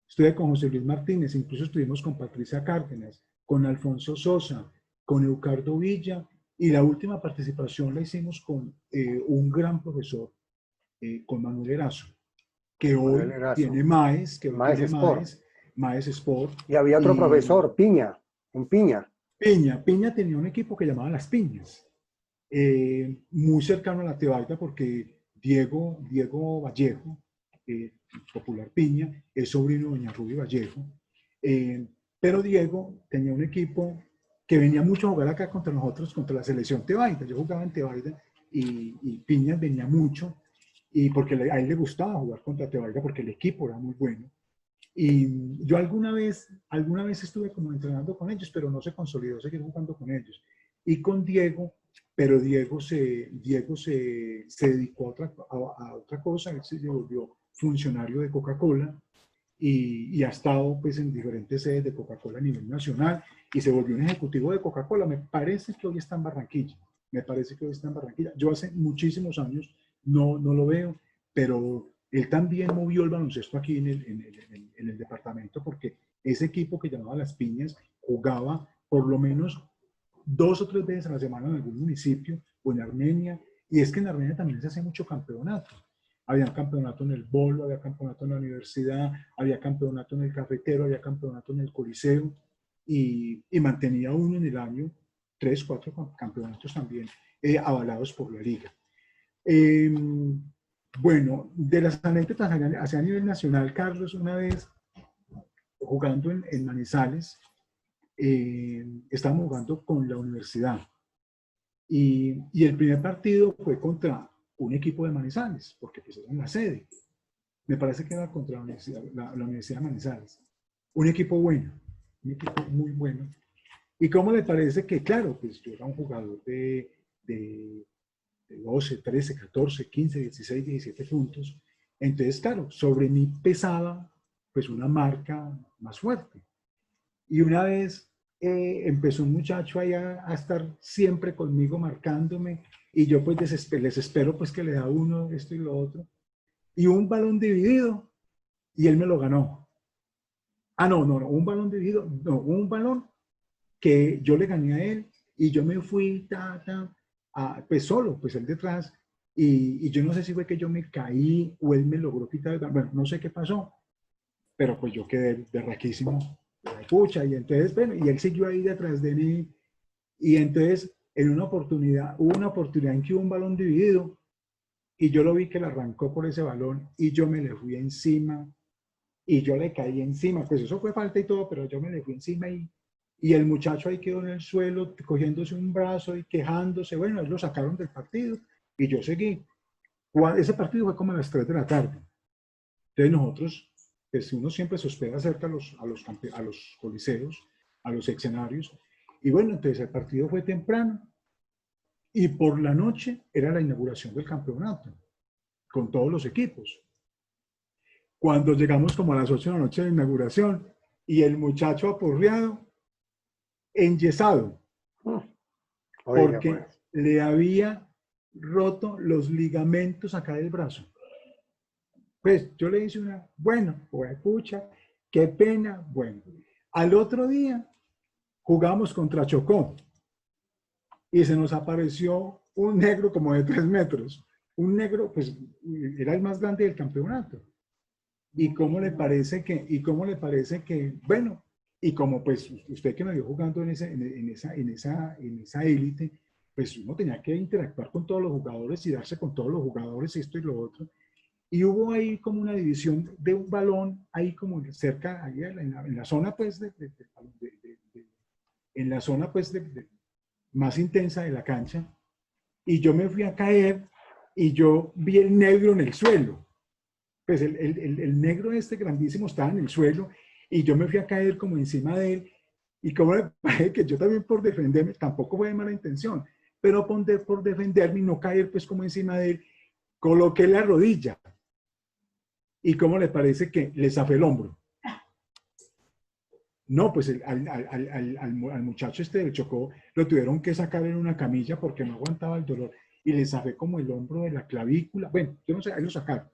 Estuve con José Luis Martínez, incluso estuvimos con Patricia Cárdenas, con Alfonso Sosa, con Eucardo Villa, y la última participación la hicimos con un gran profesor, con Manuel Erazo, que hoy tiene MAES, MAES Sport. Y había otro profesor, Piña, un Piña. Piña tenía un equipo que llamaba Las Piñas, muy cercano a la Tebaida, porque Diego Vallejo, popular Piña, es sobrino de doña Ruby Vallejo, pero Diego tenía un equipo que venía mucho a jugar acá contra nosotros, contra la selección Tebaida. Yo jugaba en Tebaida y Piña venía mucho, y porque a él le gustaba jugar contra Tebaida porque el equipo era muy bueno. Y yo alguna vez estuve como entrenando con ellos, pero no se consolidó seguir jugando con ellos. Y con Diego, pero Diego se dedicó a otra cosa. Él se volvió funcionario de Coca-Cola y ha estado pues en diferentes sedes de Coca-Cola a nivel nacional, y se volvió un ejecutivo de Coca-Cola. Me parece que hoy está en Barranquilla. Yo hace muchísimos años no lo veo, pero él también movió el baloncesto aquí en el departamento, porque ese equipo que llamaba Las Piñas jugaba por lo menos 2 o 3 veces a la semana en algún municipio o en Armenia. Y es que en Armenia también se hace mucho campeonato. Había campeonato en el Bolo, había campeonato en la universidad, había campeonato en el Cafetero, había campeonato en el Coliseo, y mantenía uno en el año 3, 4 campeonatos también avalados por la liga. Bueno, de las anécdotas hacia a nivel nacional, Carlos, una vez jugando en Manizales, estábamos jugando con la universidad, y el primer partido fue contra un equipo de Manizales, porque pues era en la sede. Me parece que era contra la Universidad de Manizales. Un equipo bueno, un equipo muy bueno. ¿Y cómo le parece que, claro, pues yo era un jugador de 12, 13, 14, 15, 16, 17 puntos? Entonces, claro, sobre mí pesaba pues una marca más fuerte. Y una vez empezó un muchacho ahí a estar siempre conmigo marcándome, y yo pues les espero pues que le da uno esto y lo otro. Y un balón dividido, y él me lo ganó. No, un balón dividido, no, un balón que yo le gané a él, y yo me fui pues solo, pues él detrás, y yo no sé si fue que yo me caí o él me logró quitar, bueno, no sé qué pasó, pero pues yo quedé berraquísimo, pucha, y entonces, bueno, y él siguió ahí detrás de mí, y entonces hubo una oportunidad en que hubo un balón dividido, y yo lo vi que le arrancó por ese balón, y yo me le fui encima, y yo le caí encima, pues eso fue falta y todo, pero yo me le fui encima, y el muchacho ahí quedó en el suelo, cogiéndose un brazo y quejándose. Bueno, él lo sacaron del partido, y yo seguí. Ese partido fue como a las 3 de la tarde. Entonces nosotros, pues uno siempre se hospeda cerca a los coliseos, a los escenarios, y bueno, entonces el partido fue temprano, y por la noche era la inauguración del campeonato, con todos los equipos. Cuando llegamos como a las 8 de la noche de inauguración, y el muchacho apurreado, enyesado, porque le había roto los ligamentos acá del brazo. Pues yo le hice bueno, pues pucha, qué pena, bueno. Al otro día jugamos contra Chocó, y se nos apareció un negro como de 3 metros. Un negro, pues era el más grande del campeonato. ¿Y cómo le parece que, bueno, Y como pues usted que me vio jugando en esa élite, pues uno tenía que interactuar con todos los jugadores y darse con todos los jugadores, esto y lo otro. Y hubo ahí como una división de un balón, ahí como cerca, ahí en la zona pues, en la zona pues más intensa de la cancha. Y yo me fui a caer y yo vi el negro en el suelo. Pues el negro este grandísimo estaba en el suelo y yo me fui a caer como encima de él. Y como me parece que yo también por defenderme, tampoco fue de mala intención, pero por defenderme y no caer pues como encima de él, coloqué la rodilla. ¿Y cómo le parece que le zafé el hombro? No, pues al muchacho este del Chocó lo tuvieron que sacar en una camilla porque no aguantaba el dolor y le zafé como el hombro de la clavícula. Bueno, yo no sé, ahí lo sacaron.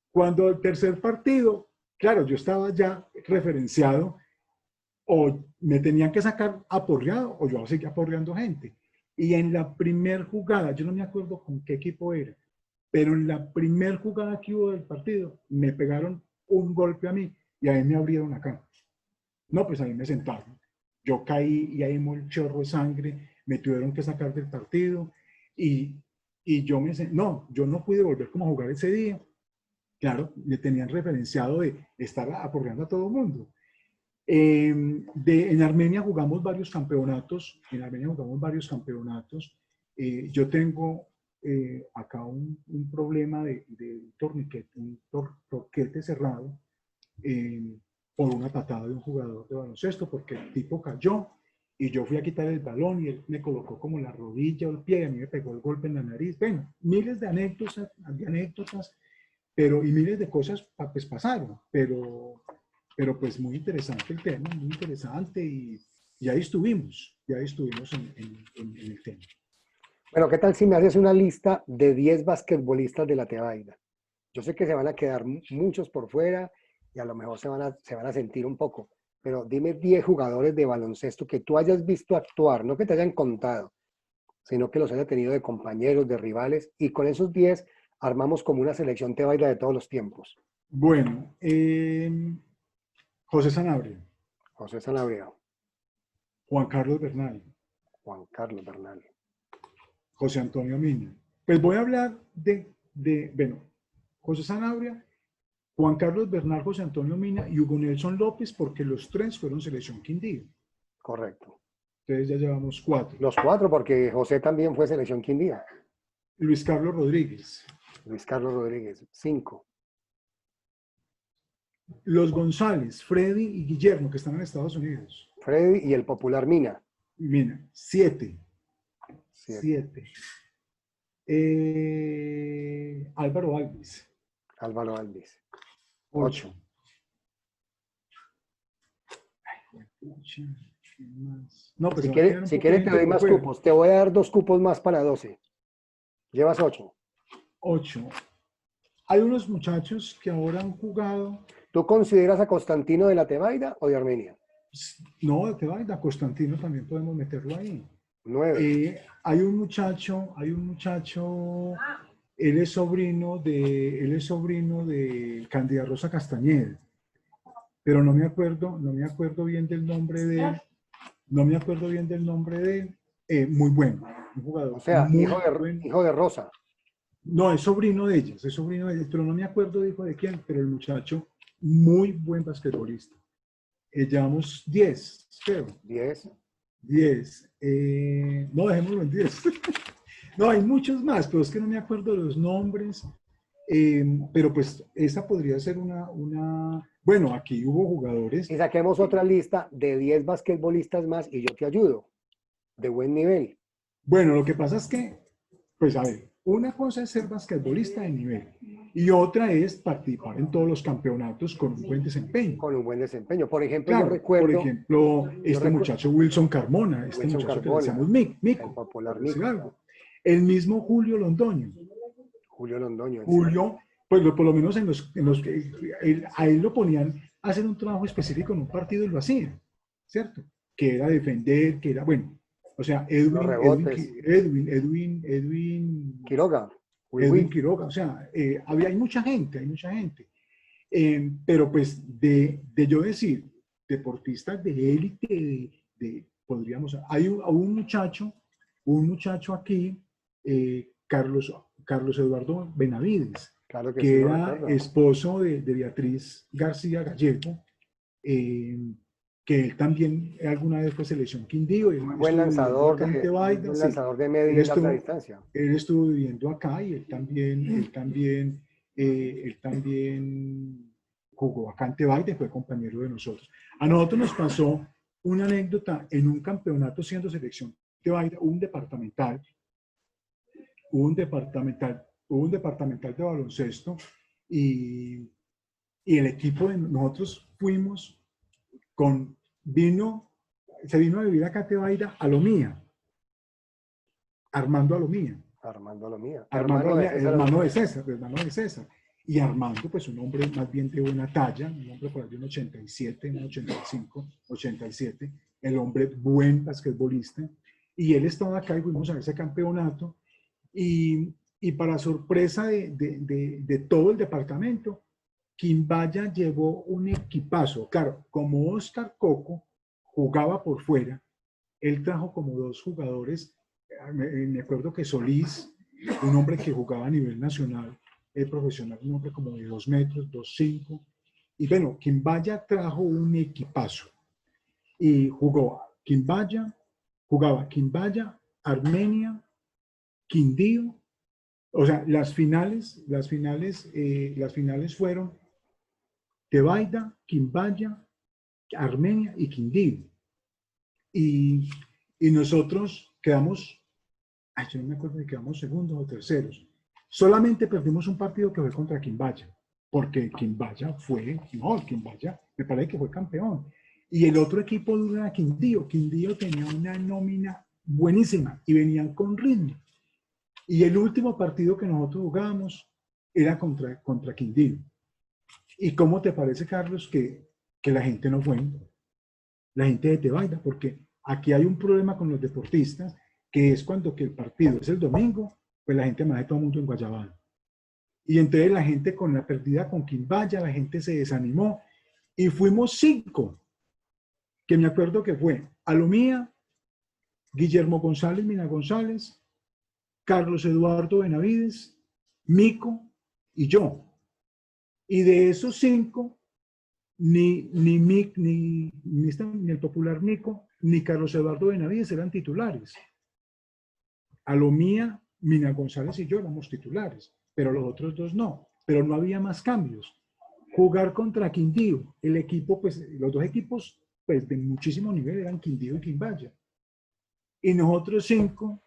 Cuando el tercer partido, claro, yo estaba ya referenciado o me tenían que sacar aporreado o yo seguía aporreando gente. Y en la primer jugada, yo no me acuerdo con qué equipo era, pero en la primer jugada que hubo del partido, me pegaron un golpe a mí y ahí me abrieron acá. No, pues ahí me sentaron. Yo caí y ahí un chorro de sangre, me tuvieron que sacar del partido y, y yo no, yo no pude volver como a jugar ese día. Claro, me tenían referenciado de estar aporreando a todo el mundo. En Armenia jugamos varios campeonatos. Yo tengo acá un problema de torniquete, torquete cerrado por una patada de un jugador de baloncesto, porque el tipo cayó y yo fui a quitar el balón y él me colocó como la rodilla o el pie y a mí me pegó el golpe en la nariz. Bueno, miles de anécdotas, pero y miles de cosas pues pasaron, pero pues muy interesante el tema, muy interesante y ahí estuvimos en el tema. Bueno, ¿qué tal si me haces una lista de 10 basquetbolistas de la Tebaida? Yo sé que se van a quedar muchos por fuera y a lo mejor se van a sentir un poco, pero dime 10 jugadores de baloncesto que tú hayas visto actuar, no que te hayan contado, sino que los haya tenido de compañeros, de rivales, y con esos 10 armamos como una selección Tebaida de todos los tiempos. Bueno, José Sanabria, José Sanabria, Juan Carlos Bernal, Juan Carlos Bernal, José Antonio Mina. Pues voy a hablar bueno, José Sanabria, Juan Carlos Bernal, José Antonio Mina y Hugo Nelson López, porque los tres fueron selección Quindío. correcto. Entonces ya llevamos 4. Los 4, porque José también fue selección Quindía. Luis Carlos Rodríguez. Luis Carlos Rodríguez, 5. Los González, Freddy y Guillermo, que están en Estados Unidos. Freddy y el popular Mina. Mina, 7. 7. Álvaro Alves. Álvaro Alves, 8. 8. No, pues Si quieres te doy más cupos. Te voy a dar 2 cupos más para 12. Llevas 8. 8. Hay unos muchachos que ahora han jugado. ¿Tú consideras a Constantino de la Tebaida o de Armenia? No, de Tebaida, Constantino también podemos meterlo ahí. 9. Hay un muchacho, él es sobrino de Candida Rosa Castañeda, pero no me acuerdo bien del nombre de él. Muy bueno, un jugador. O sea, muy hijo de Rosa. No, es sobrino de ellos, pero no me acuerdo de hijo de quién, pero el muchacho, muy buen basquetbolista. Llevamos 10, creo. 10. 10. No, dejémoslo en 10. No, hay muchos más, pero es que no me acuerdo de los nombres. Pero pues esa podría ser una... Bueno, aquí hubo jugadores. Y saquemos otra lista de 10 basquetbolistas más y yo te ayudo. De buen nivel. Bueno, lo que pasa es que, pues a ver, una cosa es ser basquetbolista de nivel y otra es participar en todos los campeonatos con un buen desempeño. Con un buen desempeño. Por ejemplo, Claro, yo recuerdo... por ejemplo, muchacho Wilson Carmona, muchacho que le decíamos Mico, el popular por decir Mico. algo. El mismo Julio Londoño. Julio Londoño. Julio, pues por lo menos en los que a él lo ponían a hacer un trabajo específico en un partido y lo hacía, ¿cierto? Que era defender, que era, bueno, o sea, Edwin Quiroga. Edwin Quiroga, o sea, hay mucha gente. Pero pues de yo decir, deportistas de élite, podríamos, hay un muchacho aquí, Carlos Eduardo Benavides, Claro que sí, que lo era recuerdo. esposo de Beatriz García Gallego, eh, que él también alguna vez fue selección Quindío, él Muy buen estuvo viviendo lanzador acá en muy Tebaida, buen sí, lanzador de él media y larga estuvo, distancia. él estuvo viviendo acá y él también jugó acá en Tebaida y fue compañero de nosotros. A nosotros nos pasó una anécdota en un campeonato siendo selección Tebaida, hubo un departamental de baloncesto y, y el equipo de nosotros fuimos con, se vino a vivir acá a Tebaida a Lomía, Armando Alomía. Armando Lomía, Armando hermano de Alomía, César Lomía. hermano de César. Y Armando, pues un hombre más bien de buena talla, un hombre por ahí de un 87, un 85, 87, el hombre buen basquetbolista. Y él estaba acá y fuimos a ese campeonato. Y para sorpresa de todo el departamento, Quimbaya llevó un equipazo. Claro, como Oscar Coco jugaba por fuera, él trajo como dos jugadores. Me acuerdo que Solís, un hombre que jugaba a nivel nacional, profesional, un hombre como de 2 metros, 2'5". Y bueno, Quimbaya trajo un equipazo. Y jugaba Quimbaya, Armenia, Quindío. O sea, las finales fueron Tebaida, Quimbaya, Armenia y Quindío. Y, y nosotros quedamos, yo no me acuerdo si quedamos segundos o terceros. Solamente perdimos un partido que fue contra Quimbaya, porque Quimbaya me parece que fue campeón. Y el otro equipo duro era Quindío. Quindío tenía una nómina buenísima y venían con ritmo. Y el último partido que nosotros jugábamos era contra Quindío. ¿Y cómo te parece, Carlos, que la gente no fue? La gente de Tebaida, porque aquí hay un problema con los deportistas, que es cuando que el partido es el domingo, pues la gente más de todo el mundo en Guayabal. Y entonces la gente con la pérdida con Quimbaya, la gente se desanimó y fuimos 5, que me acuerdo que fue Alomía, Guillermo González, Mina González, Carlos Eduardo Benavides, Mico y yo. Y de esos 5, ni el popular Mico, ni Carlos Eduardo Benavides eran titulares. Alomía, Mina González y yo éramos titulares, pero los otros dos no. Pero no había más cambios. Jugar contra Quindío, el equipo, pues los dos equipos pues, de muchísimo nivel eran Quindío y Quimbaya. Y nosotros 5,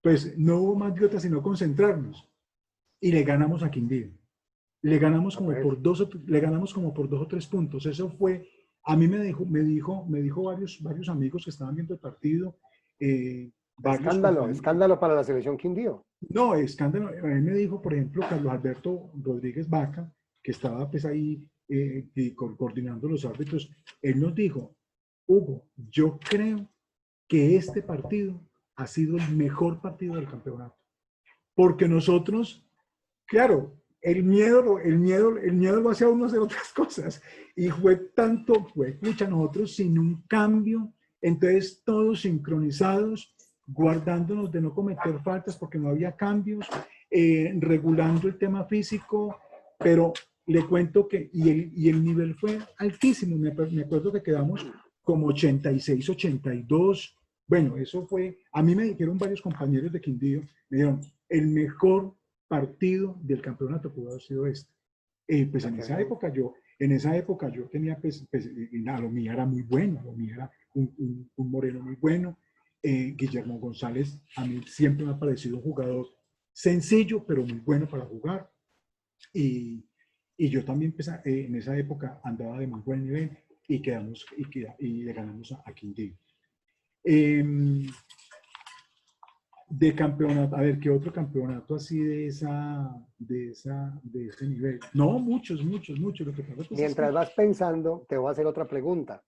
pues no hubo más de otra sino concentrarnos. Y le ganamos a Quindío. Le ganamos como por 2 o 3 puntos. Eso fue, a mí me dijo varios amigos que estaban viendo el partido, varios Escándalo, compañeros. escándalo para la selección Quindío. No, escándalo. A mí me dijo, por ejemplo, Carlos Alberto Rodríguez Vaca, que estaba pues ahí coordinando los árbitros, él nos dijo, Hugo, yo creo que este partido ha sido el mejor partido del campeonato. Porque nosotros, claro, el miedo lo hacía a uno hacer otras cosas. Y fue mucha nosotros sin un cambio, entonces todos sincronizados, guardándonos de no cometer faltas porque no había cambios, regulando el tema físico, pero le cuento que, y el nivel fue altísimo, me acuerdo que quedamos como 86, 82, bueno, eso fue, a mí me dijeron varios compañeros de Quindío, me dijeron, el mejor partido del campeonato pudo haber sido este. Pues en esa época yo tenía, Alomía era muy bueno, Alomía era un moreno muy bueno, Guillermo González a mí siempre me ha parecido un jugador sencillo, pero muy bueno para jugar. Y yo también en esa época andaba de muy buen nivel y le ganamos a Quindío. De campeonato, a ver, ¿qué otro campeonato así de ese nivel? No, muchos. Lo que pasa pues, es Mientras que, vas pensando, te voy a hacer otra pregunta.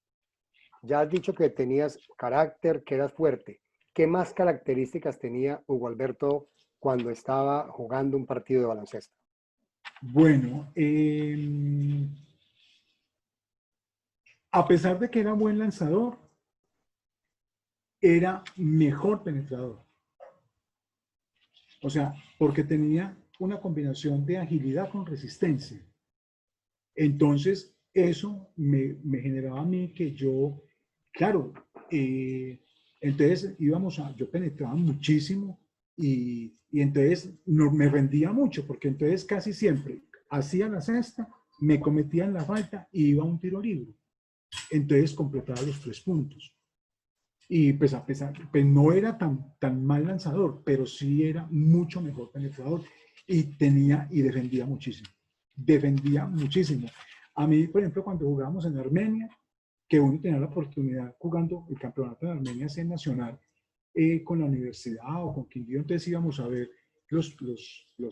Ya has dicho que tenías carácter, que eras fuerte. ¿Qué más características tenía Hugo Alberto cuando estaba jugando un partido de baloncesto? bueno, a pesar de que era buen lanzador, era mejor penetrador. O sea, porque tenía una combinación de agilidad con resistencia. Entonces, eso me generaba a mí que yo, claro, entonces yo penetraba muchísimo y entonces no, me rendía mucho, porque entonces casi siempre hacía la cesta, me cometían la falta y iba a un tiro libre. Entonces completaba los 3 puntos. Y pues a pesar, pues no era tan mal lanzador, pero sí era mucho mejor penetrador y defendía muchísimo. Defendía muchísimo. A mí, por ejemplo, cuando jugábamos en Armenia, que uno tenía la oportunidad jugando el campeonato de Armenia C nacional con la universidad o con Quindío, entonces íbamos a ver los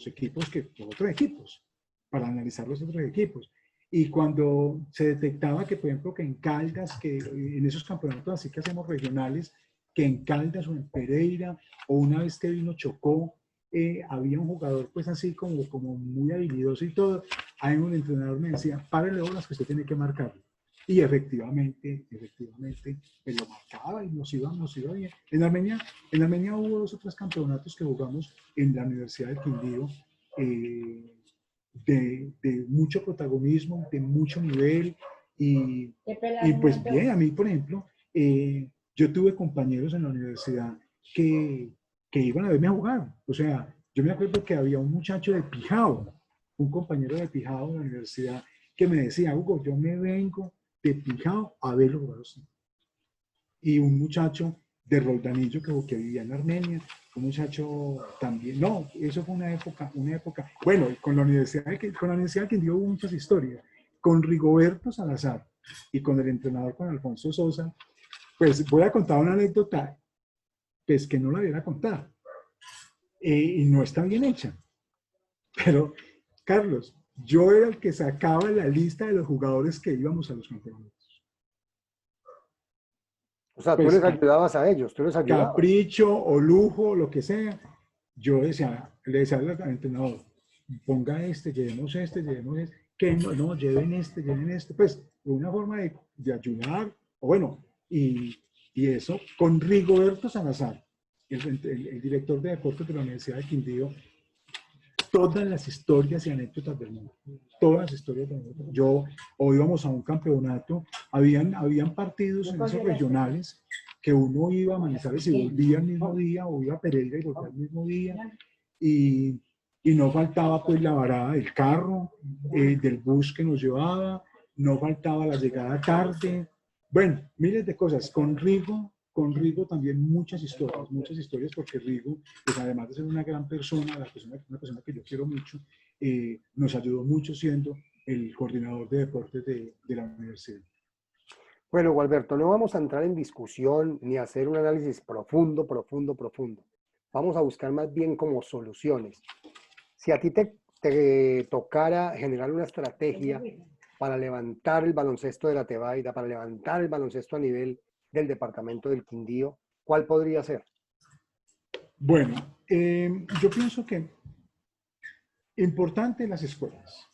equipos, los otros equipos, para analizar los otros equipos. Y cuando se detectaba que, por ejemplo, que en Caldas, que en esos campeonatos así que hacemos regionales, que en Caldas o en Pereira, o una vez que vino Chocó, había un jugador pues así como muy habilidoso y todo, ahí un entrenador me decía, párele bolas que usted tiene que marcarlo. Y efectivamente, me lo marcaba y nos iba bien. En Armenia hubo 2 o 3 campeonatos que jugamos en la Universidad del Quindío, de mucho protagonismo, de mucho nivel y pues bien, a mí por ejemplo, yo tuve compañeros en la universidad que iban a verme a jugar, o sea, yo me acuerdo que había un muchacho de Pijao, un compañero de Pijao de la universidad que me decía, Hugo, yo me vengo de Pijao a verlo jugar. Y un muchacho de Roldanillo que vivía en Armenia, un muchacho también, no, eso fue una época, bueno, con la Universidad de Quindío hubo muchas historias, con Rigoberto Salazar y con el entrenador, con Alfonso Sosa, pues voy a contar una anécdota, pues que no la voy a contar, y no está bien hecha, pero Carlos, yo era el que sacaba la lista de los jugadores que íbamos a los campeonatos. O sea, tú Pues les ayudabas a ellos, tú les ayudabas. capricho o lujo, lo que sea, yo decía, le decía al entrenador, ponga llevemos este, que no, lleven este, pues una forma de ayudar, o bueno, y eso con Rigoberto Salazar, el director de deportes de la Universidad de Quindío, todas las historias y anécdotas del mundo, todas las historias del mundo. O íbamos a un campeonato, habían partidos en esos regionales que uno iba a Manizales y volvía el mismo día, o iba a Pereira y volvía el mismo día, y, y no faltaba pues la varada del carro, del bus que nos llevaba, no faltaba la llegada tarde, bueno, miles de cosas. Con Rigo también muchas historias, porque Rigo, pues además de ser una gran persona, una persona que yo quiero mucho, nos ayudó mucho siendo el coordinador de deportes de la universidad. Bueno, Gualberto, no vamos a entrar en discusión ni a hacer un análisis profundo. Vamos a buscar más bien como soluciones. Si a ti te tocara generar una estrategia para levantar el baloncesto de la Tebaida, para levantar el baloncesto a nivel del departamento del Quindío, ¿cuál podría ser? Bueno, yo pienso que importante las escuelas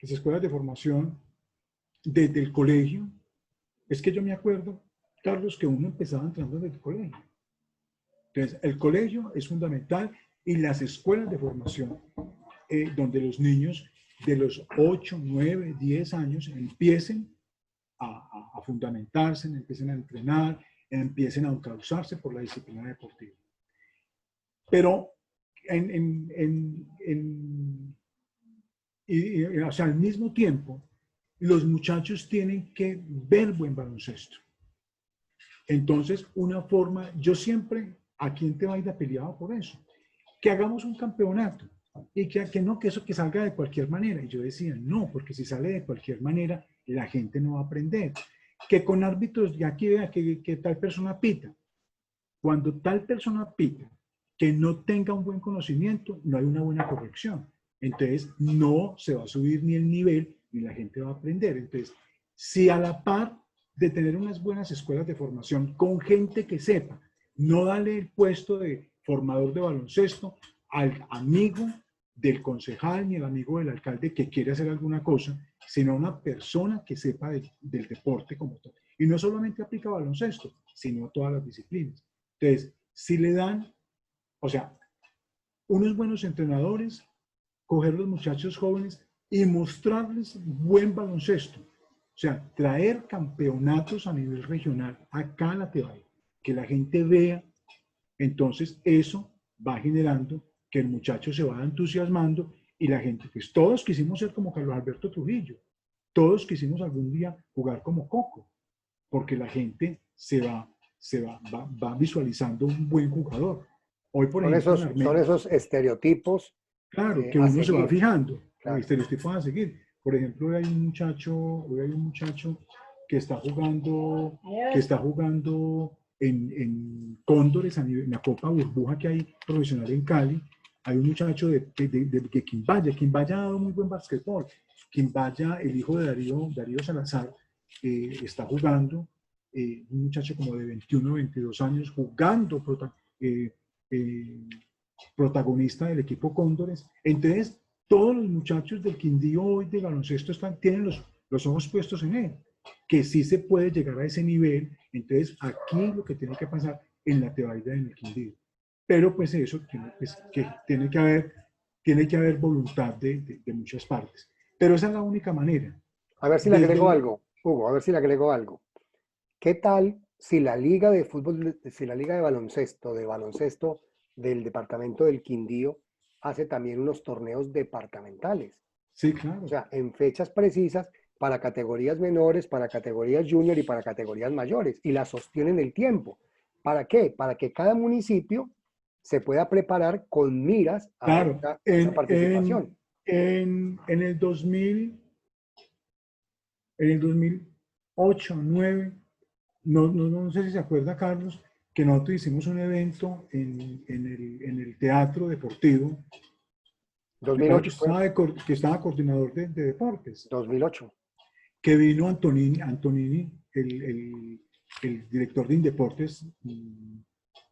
de formación desde el colegio. Es que yo me acuerdo, Carlos, que uno empezaba entrando desde el colegio. Entonces, el colegio es fundamental y las escuelas de formación, donde los niños de los 8, 9, 10 años empiecen a fundamentarse, empiecen a entrenar, empiecen a causarse por la disciplina deportiva. Pero o sea, al mismo tiempo, los muchachos tienen que ver buen baloncesto. Entonces, una forma, yo siempre aquí en Tebaida peleaba por eso, que hagamos un campeonato y que no, que eso que salga de cualquier manera. Y yo decía, no, porque si sale de cualquier manera, la gente no va a aprender. Que con árbitros, ya aquí vea que tal persona pita. Cuando tal persona pita, que no tenga un buen conocimiento, no hay una buena corrección. Entonces, no se va a subir ni el nivel, ni la gente va a aprender. Entonces, si a la par de tener unas buenas escuelas de formación con gente que sepa, no darle el puesto de formador de baloncesto al amigo del concejal ni el amigo del alcalde que quiere hacer alguna cosa, sino una persona que sepa del deporte como tal. Y no solamente aplica a baloncesto, sino a todas las disciplinas. Entonces, si le dan, o sea, unos buenos entrenadores, coger los muchachos jóvenes y mostrarles buen baloncesto. O sea, traer campeonatos a nivel regional acá a la Tebaida, que la gente vea. Entonces, eso va generando que el muchacho se va entusiasmando y la gente, pues todos quisimos ser como Carlos Alberto Trujillo, todos quisimos algún día jugar como Coco, porque la gente va visualizando un buen jugador. Hoy, por ejemplo, en Son Armenia, esos estereotipos claro, que a uno se va seguir. fijando, Claro. estereotipos a seguir. Por ejemplo, hoy hay un muchacho que está jugando en Cóndores, en la Copa Burbuja que hay profesional en Cali. Hay un muchacho de Quimbaya. Quimbaya ha dado muy buen básquetbol. Quimbaya, el hijo de Darío Salazar, está jugando, un muchacho como de 21 o 22 años, jugando protagonista del equipo Cóndores. Entonces, todos los muchachos del Quindío hoy de baloncesto tienen los ojos puestos en él, que sí se puede llegar a ese nivel. Entonces, aquí lo que tiene que pasar en la Tebaida, en el Quindío. Pero pues eso tiene que haber voluntad de muchas partes. Pero esa es la única manera. A ver si le agrego Desde, algo, Hugo, a ver si le agrego algo. ¿Qué tal si la liga de fútbol, si la liga de baloncesto del departamento del Quindío hace también unos torneos departamentales? sí, O claro, sea, en fechas precisas para categorías menores, para categorías junior y para categorías mayores, y la sostienen el tiempo. ¿Para qué? Para que cada municipio se pueda preparar con miras a claro. esa participación. En el 2000, en el 2008, 2009, no sé si se acuerda, Carlos, que nosotros hicimos un evento en el Teatro Deportivo. Yo creo 2008 fue, que estaba coordinador de deportes, 2008. que vino Antonini, el director de Indeportes,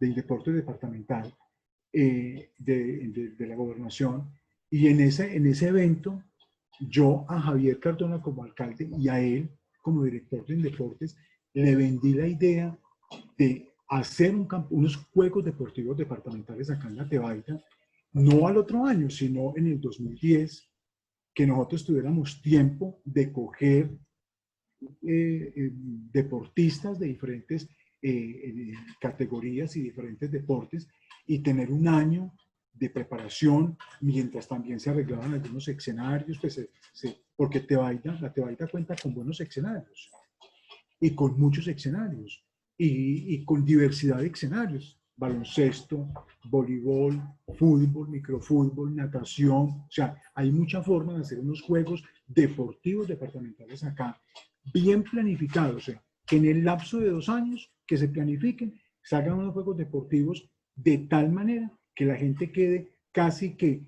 departamental de la gobernación, y en ese evento yo a Javier Cardona como alcalde y a él como director de Indeportes le vendí la idea de hacer unos juegos deportivos departamentales acá en la Tebaida, no al otro año, sino en el 2010, que nosotros tuviéramos tiempo de coger deportistas de diferentes categorías y diferentes deportes y tener un año de preparación mientras también se arreglaban algunos escenarios, pues, porque la Tebaida cuenta con buenos escenarios y con muchos escenarios y con diversidad de escenarios, baloncesto, voleibol, fútbol, microfútbol, natación, o sea, hay mucha forma de hacer unos juegos deportivos departamentales acá, bien planificados, que en el lapso de 2 años que se planifiquen, se hagan unos juegos deportivos de tal manera que la gente quede casi que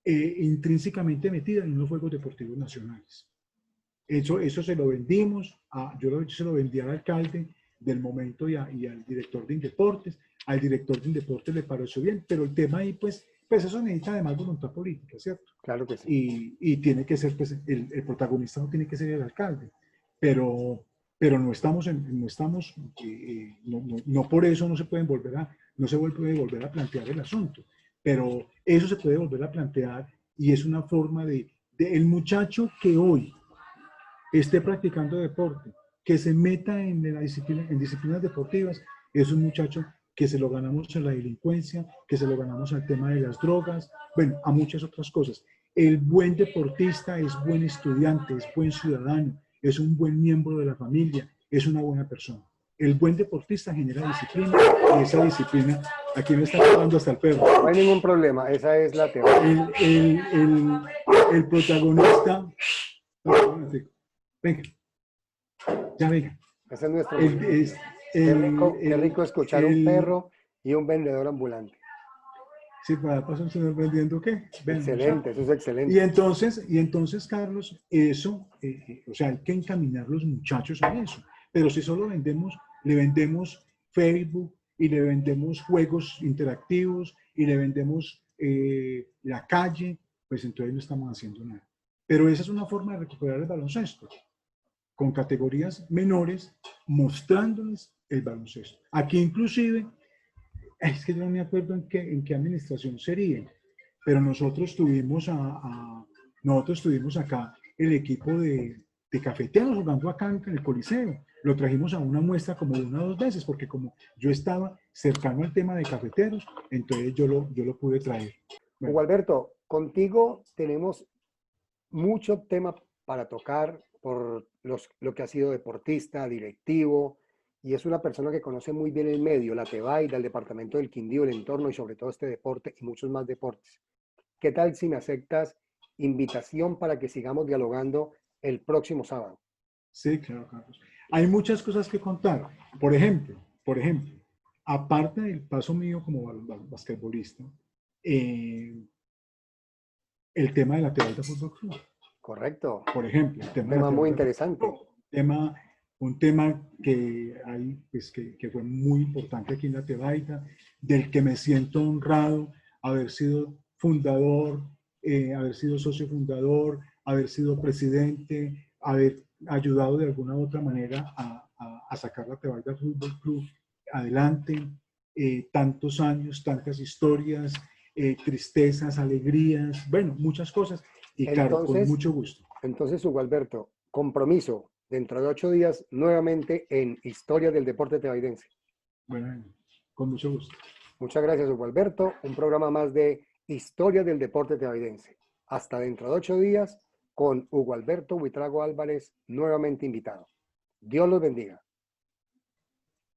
intrínsecamente metida en unos juegos deportivos nacionales. Eso se lo vendimos, yo se lo vendí al alcalde del momento y al director de Indeportes. Al director de Indeportes le pareció bien, pero el tema ahí, pues eso necesita además voluntad política, ¿cierto? Claro que sí. Y tiene que ser, pues, el protagonista no tiene que ser el alcalde, pero no estamos, no por eso no se puede volver a plantear el asunto, pero eso se puede volver a plantear y es una forma de el muchacho que hoy esté practicando deporte, que se meta en disciplinas deportivas, es un muchacho que se lo ganamos en la delincuencia, que se lo ganamos al tema de las drogas, bueno, a muchas otras cosas. El buen deportista es buen estudiante, es buen ciudadano, es un buen miembro de la familia, es una buena persona. El buen deportista genera disciplina y esa disciplina, aquí me está hablando hasta el perro. No hay ningún problema, esa es la teoría. El protagonista, venga, ya venga. Ese es nuestro El, momento. es, el, Qué el, rico escuchar un el, perro y un vendedor ambulante. sí, para pasar un señor vendiendo qué, ven, o sea, Excelente, eso es excelente. y entonces, Carlos, eso, o sea, hay que encaminar los muchachos a eso. Pero si solo le vendemos Facebook y le vendemos juegos interactivos y le vendemos la calle, pues entonces no estamos haciendo nada. Pero esa es una forma de recuperar el baloncesto, con categorías menores, mostrándoles el baloncesto. Aquí inclusive, es que yo no me acuerdo en qué administración sería, pero nosotros tuvimos acá el equipo de cafeteros jugando acá en el Coliseo. Lo trajimos a una muestra como una o dos veces, porque como yo estaba cercano al tema de cafeteros, entonces yo lo pude traer. Hugo Bueno, Alberto, contigo tenemos mucho tema para tocar por lo que ha sido deportista, directivo, y es una persona que conoce muy bien el medio, la Tebaida, el departamento del Quindío, el entorno y sobre todo este deporte y muchos más deportes. ¿Qué tal si me aceptas invitación para que sigamos dialogando el próximo sábado? sí, claro, Carlos. Hay muchas cosas que contar. Por ejemplo, aparte del paso mío como basquetbolista, eh, el tema de la Tebaida Fútbol Club. Correcto. Por ejemplo, el tema de la Tema muy Tebaida Fútbol interesante. Club. Un tema que, hay, pues, que fue muy importante aquí en la Tebaida, del que me siento honrado haber sido fundador, haber sido socio fundador, haber sido presidente, haber ayudado de alguna u otra manera a sacar la Tebaida Fútbol Club adelante, tantos años, tantas historias, tristezas, alegrías, bueno, muchas cosas. Y claro, con Entonces, mucho gusto. entonces, Hugo Alberto, compromiso dentro de 8 días nuevamente en Historia del Deporte Tebaidense. Bueno, con mucho gusto. Muchas gracias, Hugo Alberto. Un programa más de Historia del Deporte Tebaidense. Hasta dentro de 8 días con Hugo Alberto Buitrago Álvarez nuevamente invitado. Dios los bendiga.